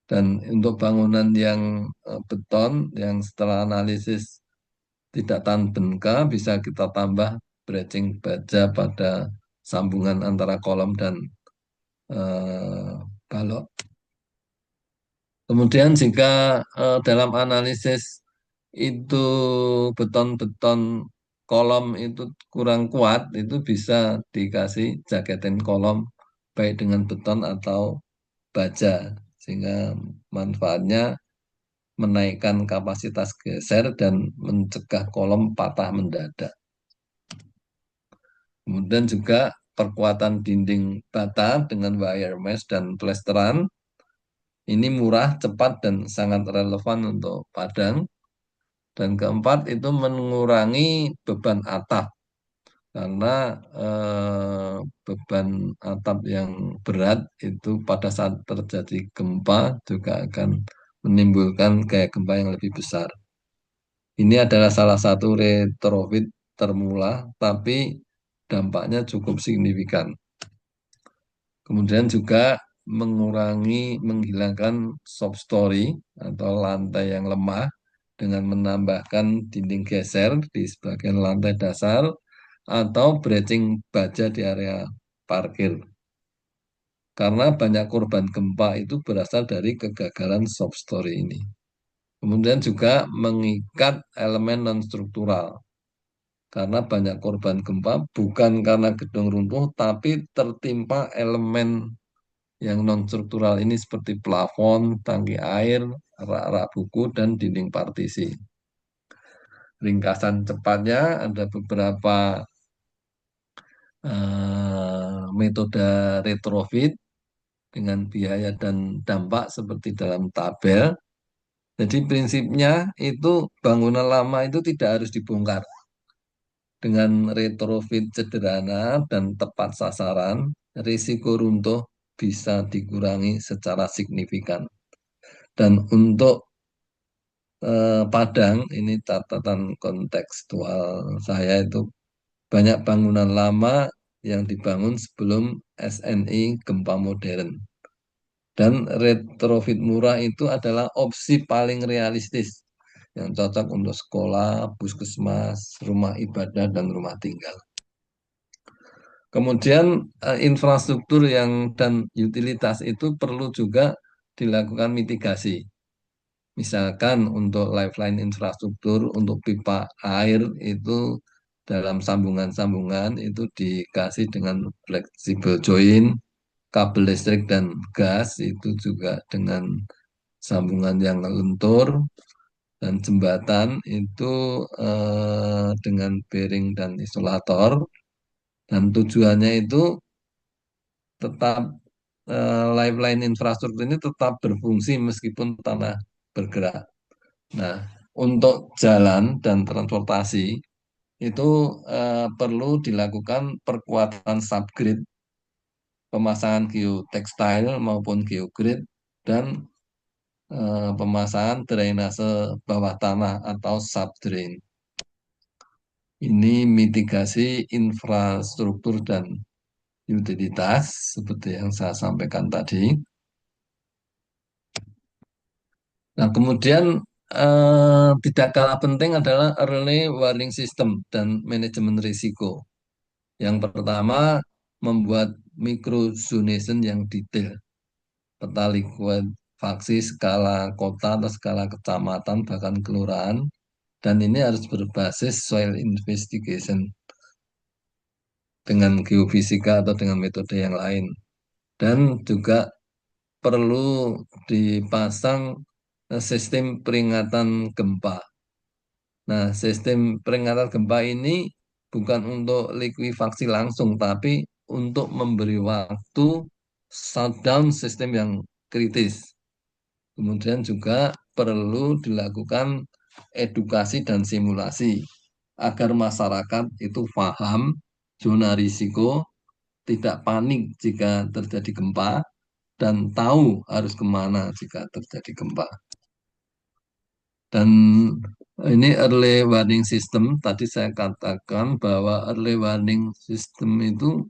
Dan untuk bangunan yang beton, yang setelah analisis tidak tahan bengka, bisa kita tambah bridging baja pada sambungan antara kolom dan eh, balok. Kemudian jika dalam analisis itu beton-beton kolom itu kurang kuat, itu bisa dikasih jaketin kolom baik dengan beton atau baja, sehingga manfaatnya menaikkan kapasitas geser dan mencegah kolom patah mendadak. Kemudian juga perkuatan dinding bata dengan wire mesh dan plesteran. Ini murah, cepat, dan sangat relevan untuk Padang. Dan keempat itu mengurangi beban atap. Karena beban atap yang berat itu pada saat terjadi gempa juga akan menimbulkan kayak gempa yang lebih besar. Ini adalah salah satu retrofit termula, tapi dampaknya cukup signifikan. Kemudian juga menghilangkan soft story atau lantai yang lemah dengan menambahkan dinding geser di sebagian lantai dasar atau bridging baja di area parkir. Karena banyak korban gempa itu berasal dari kegagalan soft story ini. Kemudian juga mengikat elemen non-struktural. Karena banyak korban gempa bukan karena gedung runtuh, tapi tertimpa elemen yang non-struktural ini seperti plafon, tangki air, rak-rak buku, dan dinding partisi. Ringkasan cepatnya ada beberapa metode retrofit dengan biaya dan dampak seperti dalam tabel. Jadi prinsipnya itu bangunan lama itu tidak harus dibongkar. Dengan retrofit sederhana dan tepat sasaran, risiko runtuh bisa dikurangi secara signifikan. Dan untuk Padang, ini catatan kontekstual saya itu banyak bangunan lama yang dibangun sebelum SNI gempa modern. Dan retrofit murah itu adalah opsi paling realistis yang cocok untuk sekolah, puskesmas, rumah ibadah, dan rumah tinggal. Kemudian infrastruktur dan utilitas itu perlu juga dilakukan mitigasi. Misalkan untuk lifeline infrastruktur, untuk pipa air itu dalam sambungan-sambungan itu dikasih dengan flexible joint, kabel listrik dan gas itu juga dengan sambungan yang lentur, dan jembatan itu dengan bearing dan isolator, dan tujuannya itu tetap lifeline infrastruktur ini tetap berfungsi meskipun tanah bergerak. Nah, untuk jalan dan transportasi itu perlu dilakukan perkuatan subgrid, pemasangan geotextile maupun geogrid, dan pemasangan drainase bawah tanah atau subdrain. Ini mitigasi infrastruktur dan utilitas seperti yang saya sampaikan tadi. Nah, kemudian tidak kalah penting adalah early warning system dan manajemen risiko. Yang pertama, membuat microzonation yang detail, peta likuifaksi skala kota atau skala kecamatan, bahkan kelurahan, dan ini harus berbasis soil investigation dengan geofisika atau dengan metode yang lain. Dan juga perlu dipasang sistem peringatan gempa. Nah, sistem peringatan gempa ini bukan untuk likuifaksi langsung, tapi untuk memberi waktu shutdown sistem yang kritis. Kemudian juga perlu dilakukan edukasi dan simulasi agar masyarakat itu paham zona risiko, tidak panik jika terjadi gempa, dan tahu harus kemana jika terjadi gempa. Dan ini early warning system, tadi saya katakan bahwa early warning system itu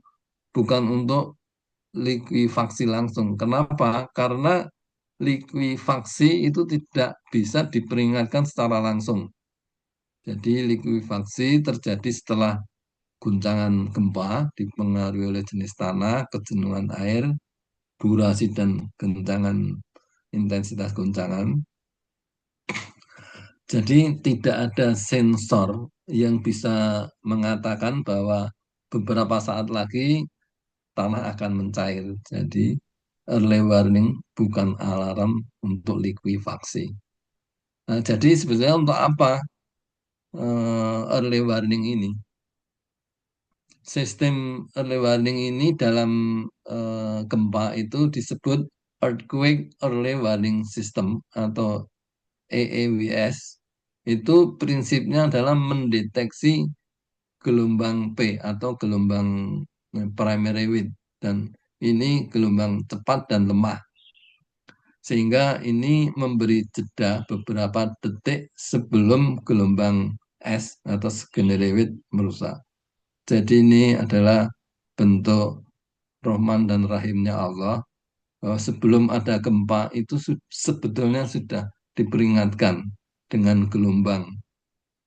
bukan untuk likuifaksi langsung. Kenapa? Karena likuifaksi itu tidak bisa diperingatkan secara langsung. Jadi likuifaksi terjadi setelah guncangan gempa dipengaruhi oleh jenis tanah, kejenuhan air, durasi dan guncangan, intensitas guncangan. Jadi tidak ada sensor yang bisa mengatakan bahwa beberapa saat lagi tanah akan mencair. Jadi early warning bukan alarm untuk likuifaksi. Nah, jadi sebetulnya untuk apa early warning ini? Sistem early warning ini dalam gempa itu disebut Earthquake Early Warning System atau EEWS. Itu prinsipnya adalah mendeteksi gelombang P atau gelombang primary wind, dan ini gelombang cepat dan lemah, sehingga ini memberi jeda beberapa detik sebelum gelombang S atau secondary wind merusak. Jadi ini adalah bentuk Rahman dan Rahimnya Allah, bahwa sebelum ada gempa itu sebetulnya sudah diperingatkan dengan gelombang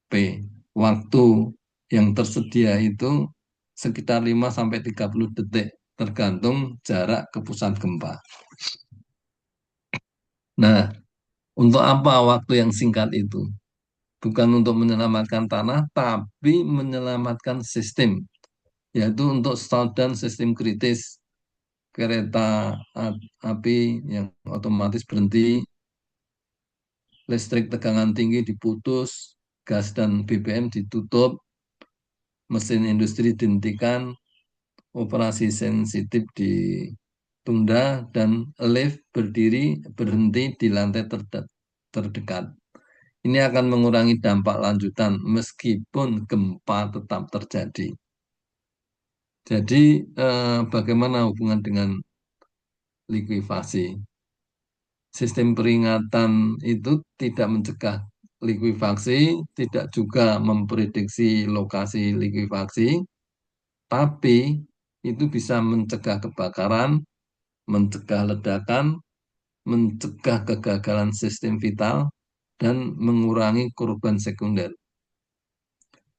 P. Waktu yang tersedia itu sekitar 5 sampai 30 detik, tergantung jarak ke pusat gempa. Nah, untuk apa waktu yang singkat itu? Bukan untuk menyelamatkan tanah, tapi menyelamatkan sistem, yaitu untuk shutdown sistem kritis, kereta api yang otomatis berhenti, listrik tegangan tinggi diputus, gas dan BBM ditutup, mesin industri dihentikan, operasi sensitif ditunda, dan lift berhenti di lantai terdekat. Ini akan mengurangi dampak lanjutan meskipun gempa tetap terjadi. Jadi bagaimana hubungan dengan likuifasi? Sistem peringatan itu tidak mencegah likuifaksi, tidak juga memprediksi lokasi likuifaksi, tapi itu bisa mencegah kebakaran, mencegah ledakan, mencegah kegagalan sistem vital, dan mengurangi korban sekunder.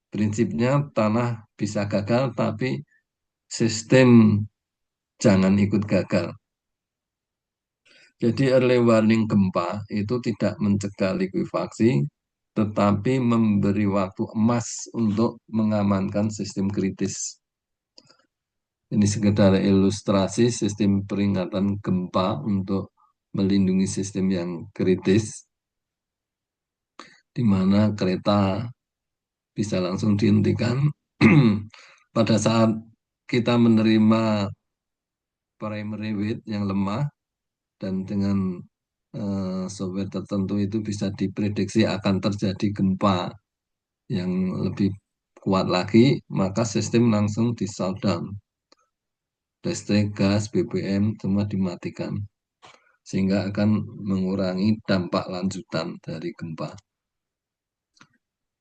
Prinsipnya tanah bisa gagal, tapi sistem jangan ikut gagal. Jadi early warning gempa itu tidak mencegah likuifaksi, tetapi memberi waktu emas untuk mengamankan sistem kritis. Ini sekedar ilustrasi sistem peringatan gempa untuk melindungi sistem yang kritis, di mana kereta bisa langsung dihentikan pada saat kita menerima primary weight yang lemah dan dengan software tertentu itu bisa diprediksi akan terjadi gempa yang lebih kuat lagi, maka sistem langsung di shutdown. Listrik, gas, BBM semua dimatikan sehingga akan mengurangi dampak lanjutan dari gempa.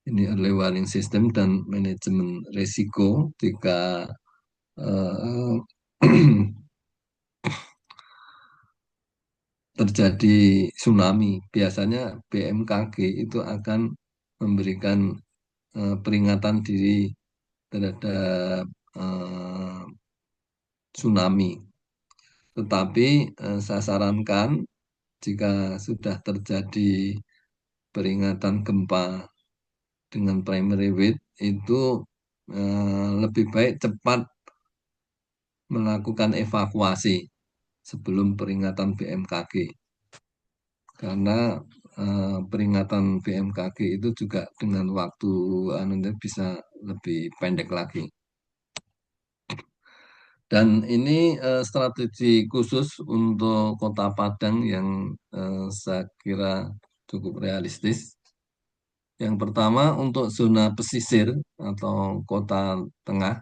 Ini early warning system dan manajemen risiko jika eh, terjadi tsunami. Biasanya BMKG itu akan memberikan peringatan diri terhadap eh, tsunami. Tetapi saya sarankan jika sudah terjadi peringatan gempa dengan primary weight itu lebih baik cepat melakukan evakuasi sebelum peringatan BMKG. Karena peringatan BMKG itu juga dengan waktu bisa lebih pendek lagi. Dan ini strategi khusus untuk Kota Padang yang saya kira cukup realistis. Yang pertama untuk zona pesisir atau kota tengah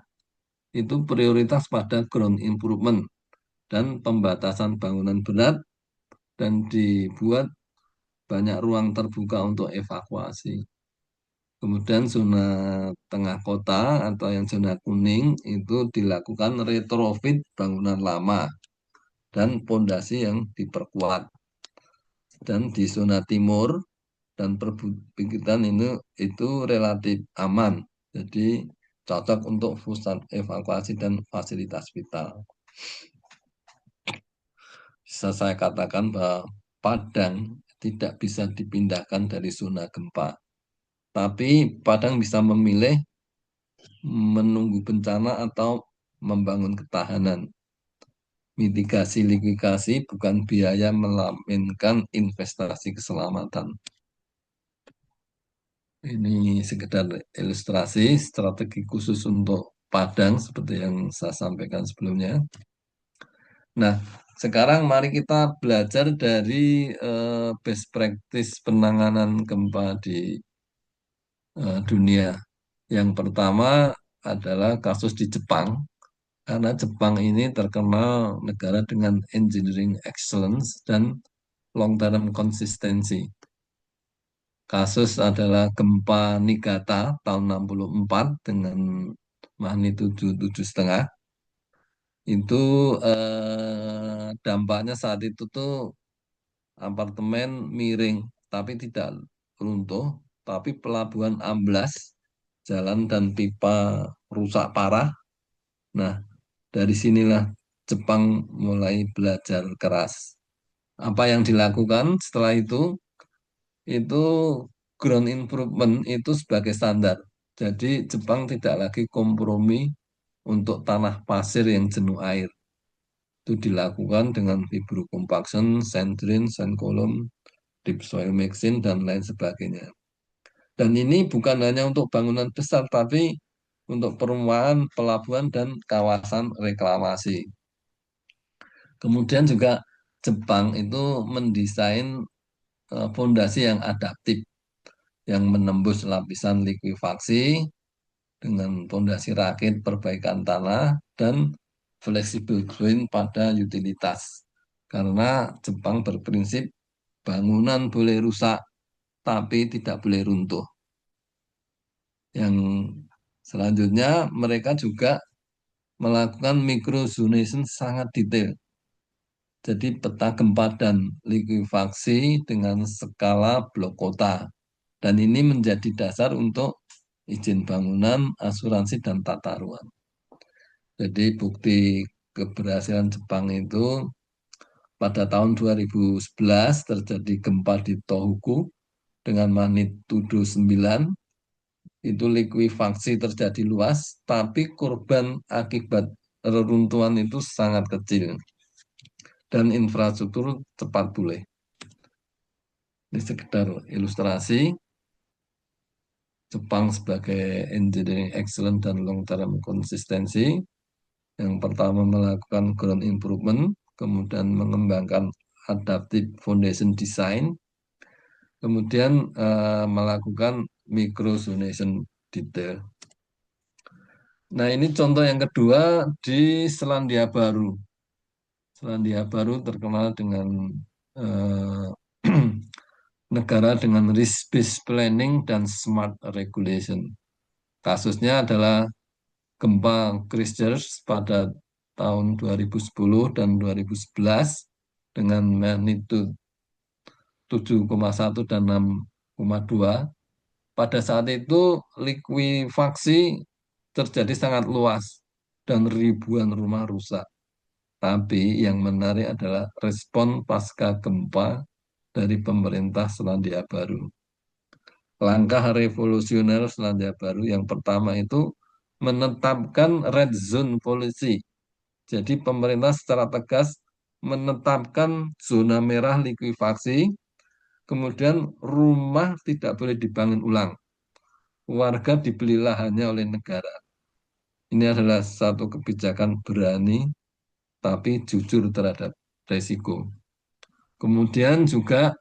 itu prioritas pada ground improvement dan pembatasan bangunan berat dan dibuat banyak ruang terbuka untuk evakuasi. Kemudian zona tengah kota atau yang zona kuning itu dilakukan retrofit bangunan lama dan pondasi yang diperkuat. Dan di zona timur dan perbukitan ini itu relatif aman. Jadi cocok untuk pusat evakuasi dan fasilitas vital. Bisa saya katakan bahwa Padang tidak bisa dipindahkan dari zona gempa. Tapi Padang bisa memilih menunggu bencana atau membangun ketahanan. Mitigasi likuifaksi bukan biaya melainkan investasi keselamatan. Ini sekedar ilustrasi strategi khusus untuk Padang seperti yang saya sampaikan sebelumnya. Nah, sekarang mari kita belajar dari best practice penanganan gempa di dunia. Yang pertama adalah kasus di Jepang, karena Jepang ini terkenal negara dengan engineering excellence dan long-term konsistensi. Kasus adalah gempa Niigata tahun 64 dengan magnitudo 7,5. Itu dampaknya saat itu tuh apartemen miring, tapi tidak runtuh, tapi pelabuhan amblas, jalan dan pipa rusak parah. Nah, dari sinilah Jepang mulai belajar keras. Apa yang dilakukan setelah itu ground improvement itu sebagai standar. Jadi Jepang tidak lagi kompromi untuk tanah pasir yang jenuh air. Itu dilakukan dengan fibro compaction, sand drain, sand column, deep soil mixing, dan lain sebagainya. Dan ini bukan hanya untuk bangunan besar, tapi untuk perumahan, pelabuhan, dan kawasan reklamasi. Kemudian juga Jepang itu mendesain fondasi yang adaptif, yang menembus lapisan likuifaksi dengan fondasi rakit perbaikan tanah dan fleksibel groin pada utilitas. Karena Jepang berprinsip bangunan boleh rusak, tapi tidak boleh runtuh. Yang selanjutnya mereka juga melakukan microzonation sangat detail. Jadi peta gempa dan likuifaksi dengan skala blok kota. Dan ini menjadi dasar untuk izin bangunan, asuransi, dan tata ruang. Jadi bukti keberhasilan Jepang itu pada tahun 2011 terjadi gempa di Tohoku dengan magnitudo 9. Itu likuifaksi terjadi luas, tapi korban akibat reruntuhan itu sangat kecil dan infrastruktur cepat pulih. Ini sekedar ilustrasi Jepang sebagai engineering excellence dan long term konsistensi. Yang pertama melakukan ground improvement, kemudian mengembangkan adaptive foundation design, kemudian melakukan microzonation detail. Nah, ini contoh yang kedua di Selandia Baru. Selandia Baru terkenal dengan eh, negara dengan risk-based planning dan smart regulation. Kasusnya adalah gempa Christchurch pada tahun 2010 dan 2011 dengan magnitudo 7,1 dan 6,2. Pada saat itu likuifaksi terjadi sangat luas dan ribuan rumah rusak. Tapi yang menarik adalah respon pasca gempa dari pemerintah Selandia Baru. Langkah revolusioner Selandia Baru yang pertama itu menetapkan red zone policy. Jadi pemerintah secara tegas menetapkan zona merah likuifaksi, kemudian rumah tidak boleh dibangun ulang. Warga dibeli lahannya oleh negara. Ini adalah satu kebijakan berani tapi jujur terhadap resiko. Kemudian juga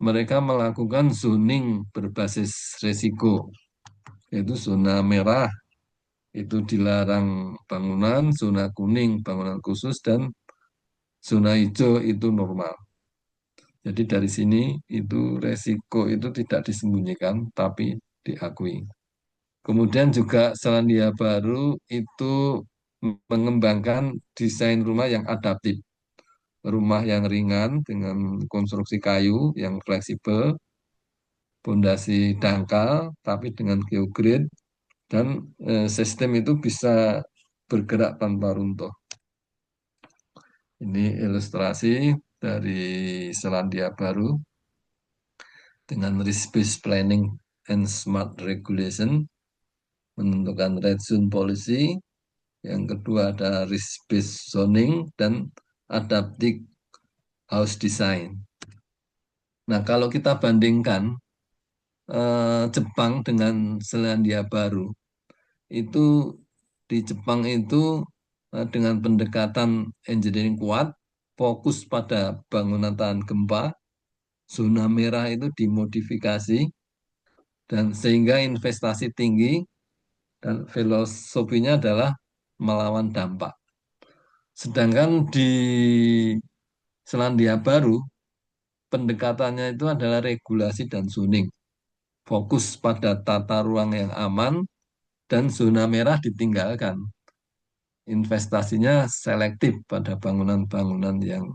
mereka melakukan zoning berbasis resiko, yaitu zona merah itu dilarang bangunan, zona kuning bangunan khusus, dan zona hijau itu normal. Jadi dari sini itu resiko itu tidak disembunyikan tapi diakui. Kemudian juga Selandia Baru itu mengembangkan desain rumah yang adaptif. Rumah yang ringan dengan konstruksi kayu yang fleksibel, pondasi dangkal tapi dengan geograde, dan sistem itu bisa bergerak tanpa runtuh. Ini ilustrasi dari Selandia Baru dengan risk-based planning and smart regulation, menentukan red zone policy. Yang kedua ada risk-based zoning dan adaptive house design. Nah, kalau kita bandingkan Jepang dengan Selandia Baru, itu di Jepang itu dengan pendekatan engineering kuat, fokus pada bangunan tahan gempa, zona merah itu dimodifikasi, dan sehingga investasi tinggi, dan filosofinya adalah melawan dampak. Sedangkan di Selandia Baru, pendekatannya itu adalah regulasi dan zoning. Fokus pada tata ruang yang aman dan zona merah ditinggalkan. Investasinya selektif pada bangunan-bangunan yang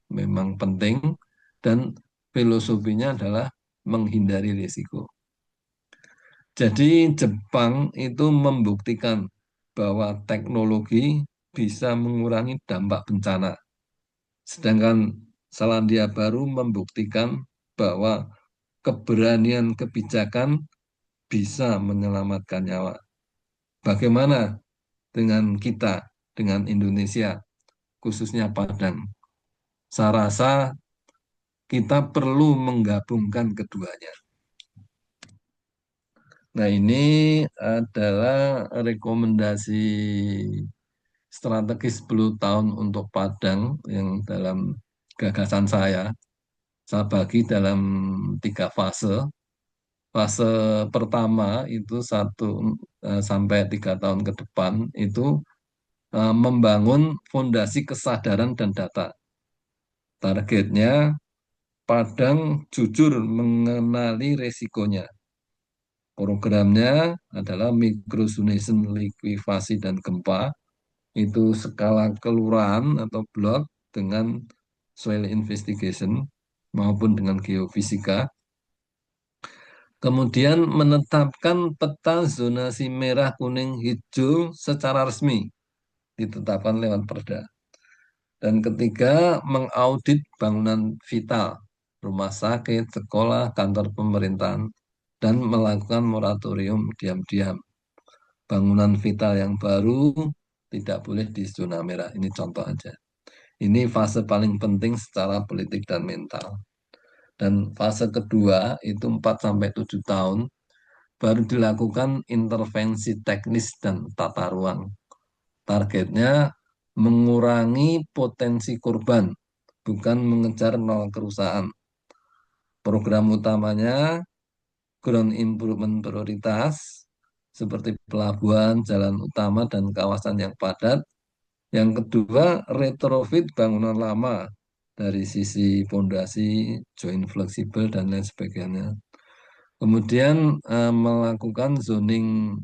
memang penting dan filosofinya adalah menghindari risiko. Jadi Jepang itu membuktikan bahwa teknologi bisa mengurangi dampak bencana. Sedangkan Selandia Baru membuktikan bahwa keberanian kebijakan bisa menyelamatkan nyawa. Bagaimana dengan kita, dengan Indonesia, khususnya Padang? Saya rasa kita perlu menggabungkan keduanya. Nah, ini adalah rekomendasi strategis 10 tahun untuk Padang yang dalam gagasan saya. Saya bagi dalam 3 fase. Fase pertama itu 1 sampai 3 tahun ke depan itu membangun fondasi kesadaran dan data. Targetnya Padang jujur mengenali resikonya. Programnya adalah microzonation, likuifasi, dan gempa. Itu skala kelurahan atau blok dengan soil investigation maupun dengan geofisika. Kemudian menetapkan peta zonasi merah, kuning, hijau secara resmi. ditetapkan lewat perda. Dan ketiga, mengaudit bangunan vital, rumah sakit, sekolah, kantor pemerintahan, dan melakukan moratorium diam-diam. Bangunan vital yang baru tidak boleh di zona merah. Ini contoh aja. Ini fase paling penting secara politik dan mental. Dan fase kedua itu 4 sampai 7 tahun baru dilakukan intervensi teknis dan tata ruang. Targetnya mengurangi potensi korban, bukan mengejar nol kerusakan. Program utamanya ground improvement prioritas seperti pelabuhan, jalan utama, dan kawasan yang padat. Yang kedua, retrofit bangunan lama dari sisi pondasi, joint fleksibel, dan lain sebagainya. Kemudian melakukan zoning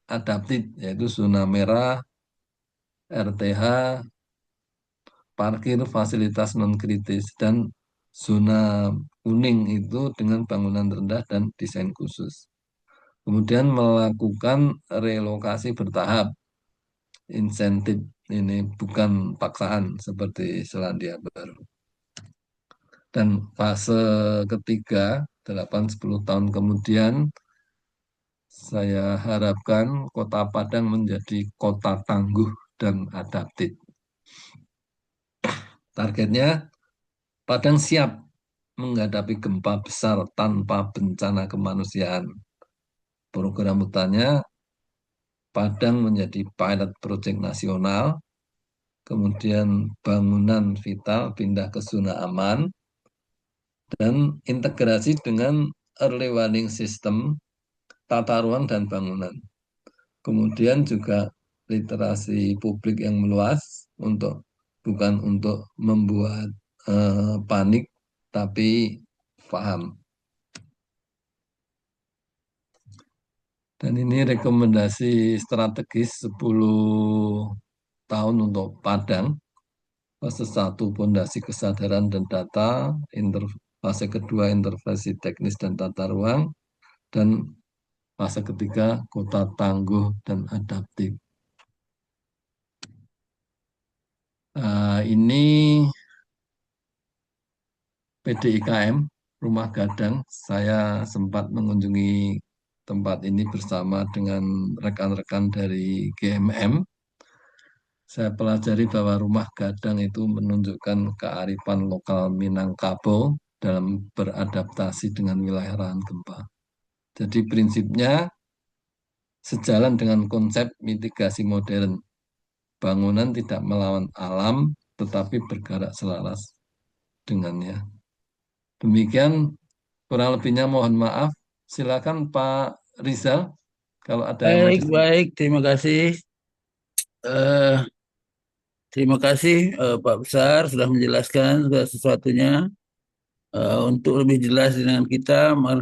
adaptif, yaitu zona merah, RTH, parkir fasilitas non kritis, dan zona kuning itu dengan bangunan rendah dan desain khusus. Kemudian melakukan relokasi bertahap, insentif ini bukan paksaan seperti Selandia Baru. Dan fase ketiga, 8-10 tahun kemudian, saya harapkan Kota Padang menjadi kota tangguh dan adaptif. Targetnya, Padang siap menghadapi gempa besar tanpa bencana kemanusiaan. Program utamanya, Padang menjadi pilot project nasional, kemudian bangunan vital pindah ke zona aman, dan integrasi dengan early warning system, tata ruang dan bangunan. Kemudian juga literasi publik yang meluas bukan untuk membuat panik, tapi paham. Dan ini rekomendasi strategis 10 tahun untuk Padang. Fase 1 pondasi kesadaran dan data, fase kedua intervensi teknis dan tata ruang, dan fase ketiga kota tangguh dan adaptif. Ini PDIKM Rumah Gadang. Saya sempat mengunjungi tempat ini bersama dengan rekan-rekan dari GMM. Saya pelajari bahwa rumah gadang itu menunjukkan kearifan lokal Minangkabau dalam beradaptasi dengan wilayah rawan gempa. Jadi prinsipnya sejalan dengan konsep mitigasi modern. Bangunan tidak melawan alam, tetapi bergerak selaras dengannya. Demikian, kurang lebihnya mohon maaf. Silakan Pak Rizal, kalau ada yang mau Baik, disampaikan. baik. Eh, terima kasih Pak Besar sudah menjelaskan segala sesuatunya. Untuk lebih jelas dengan kita, mari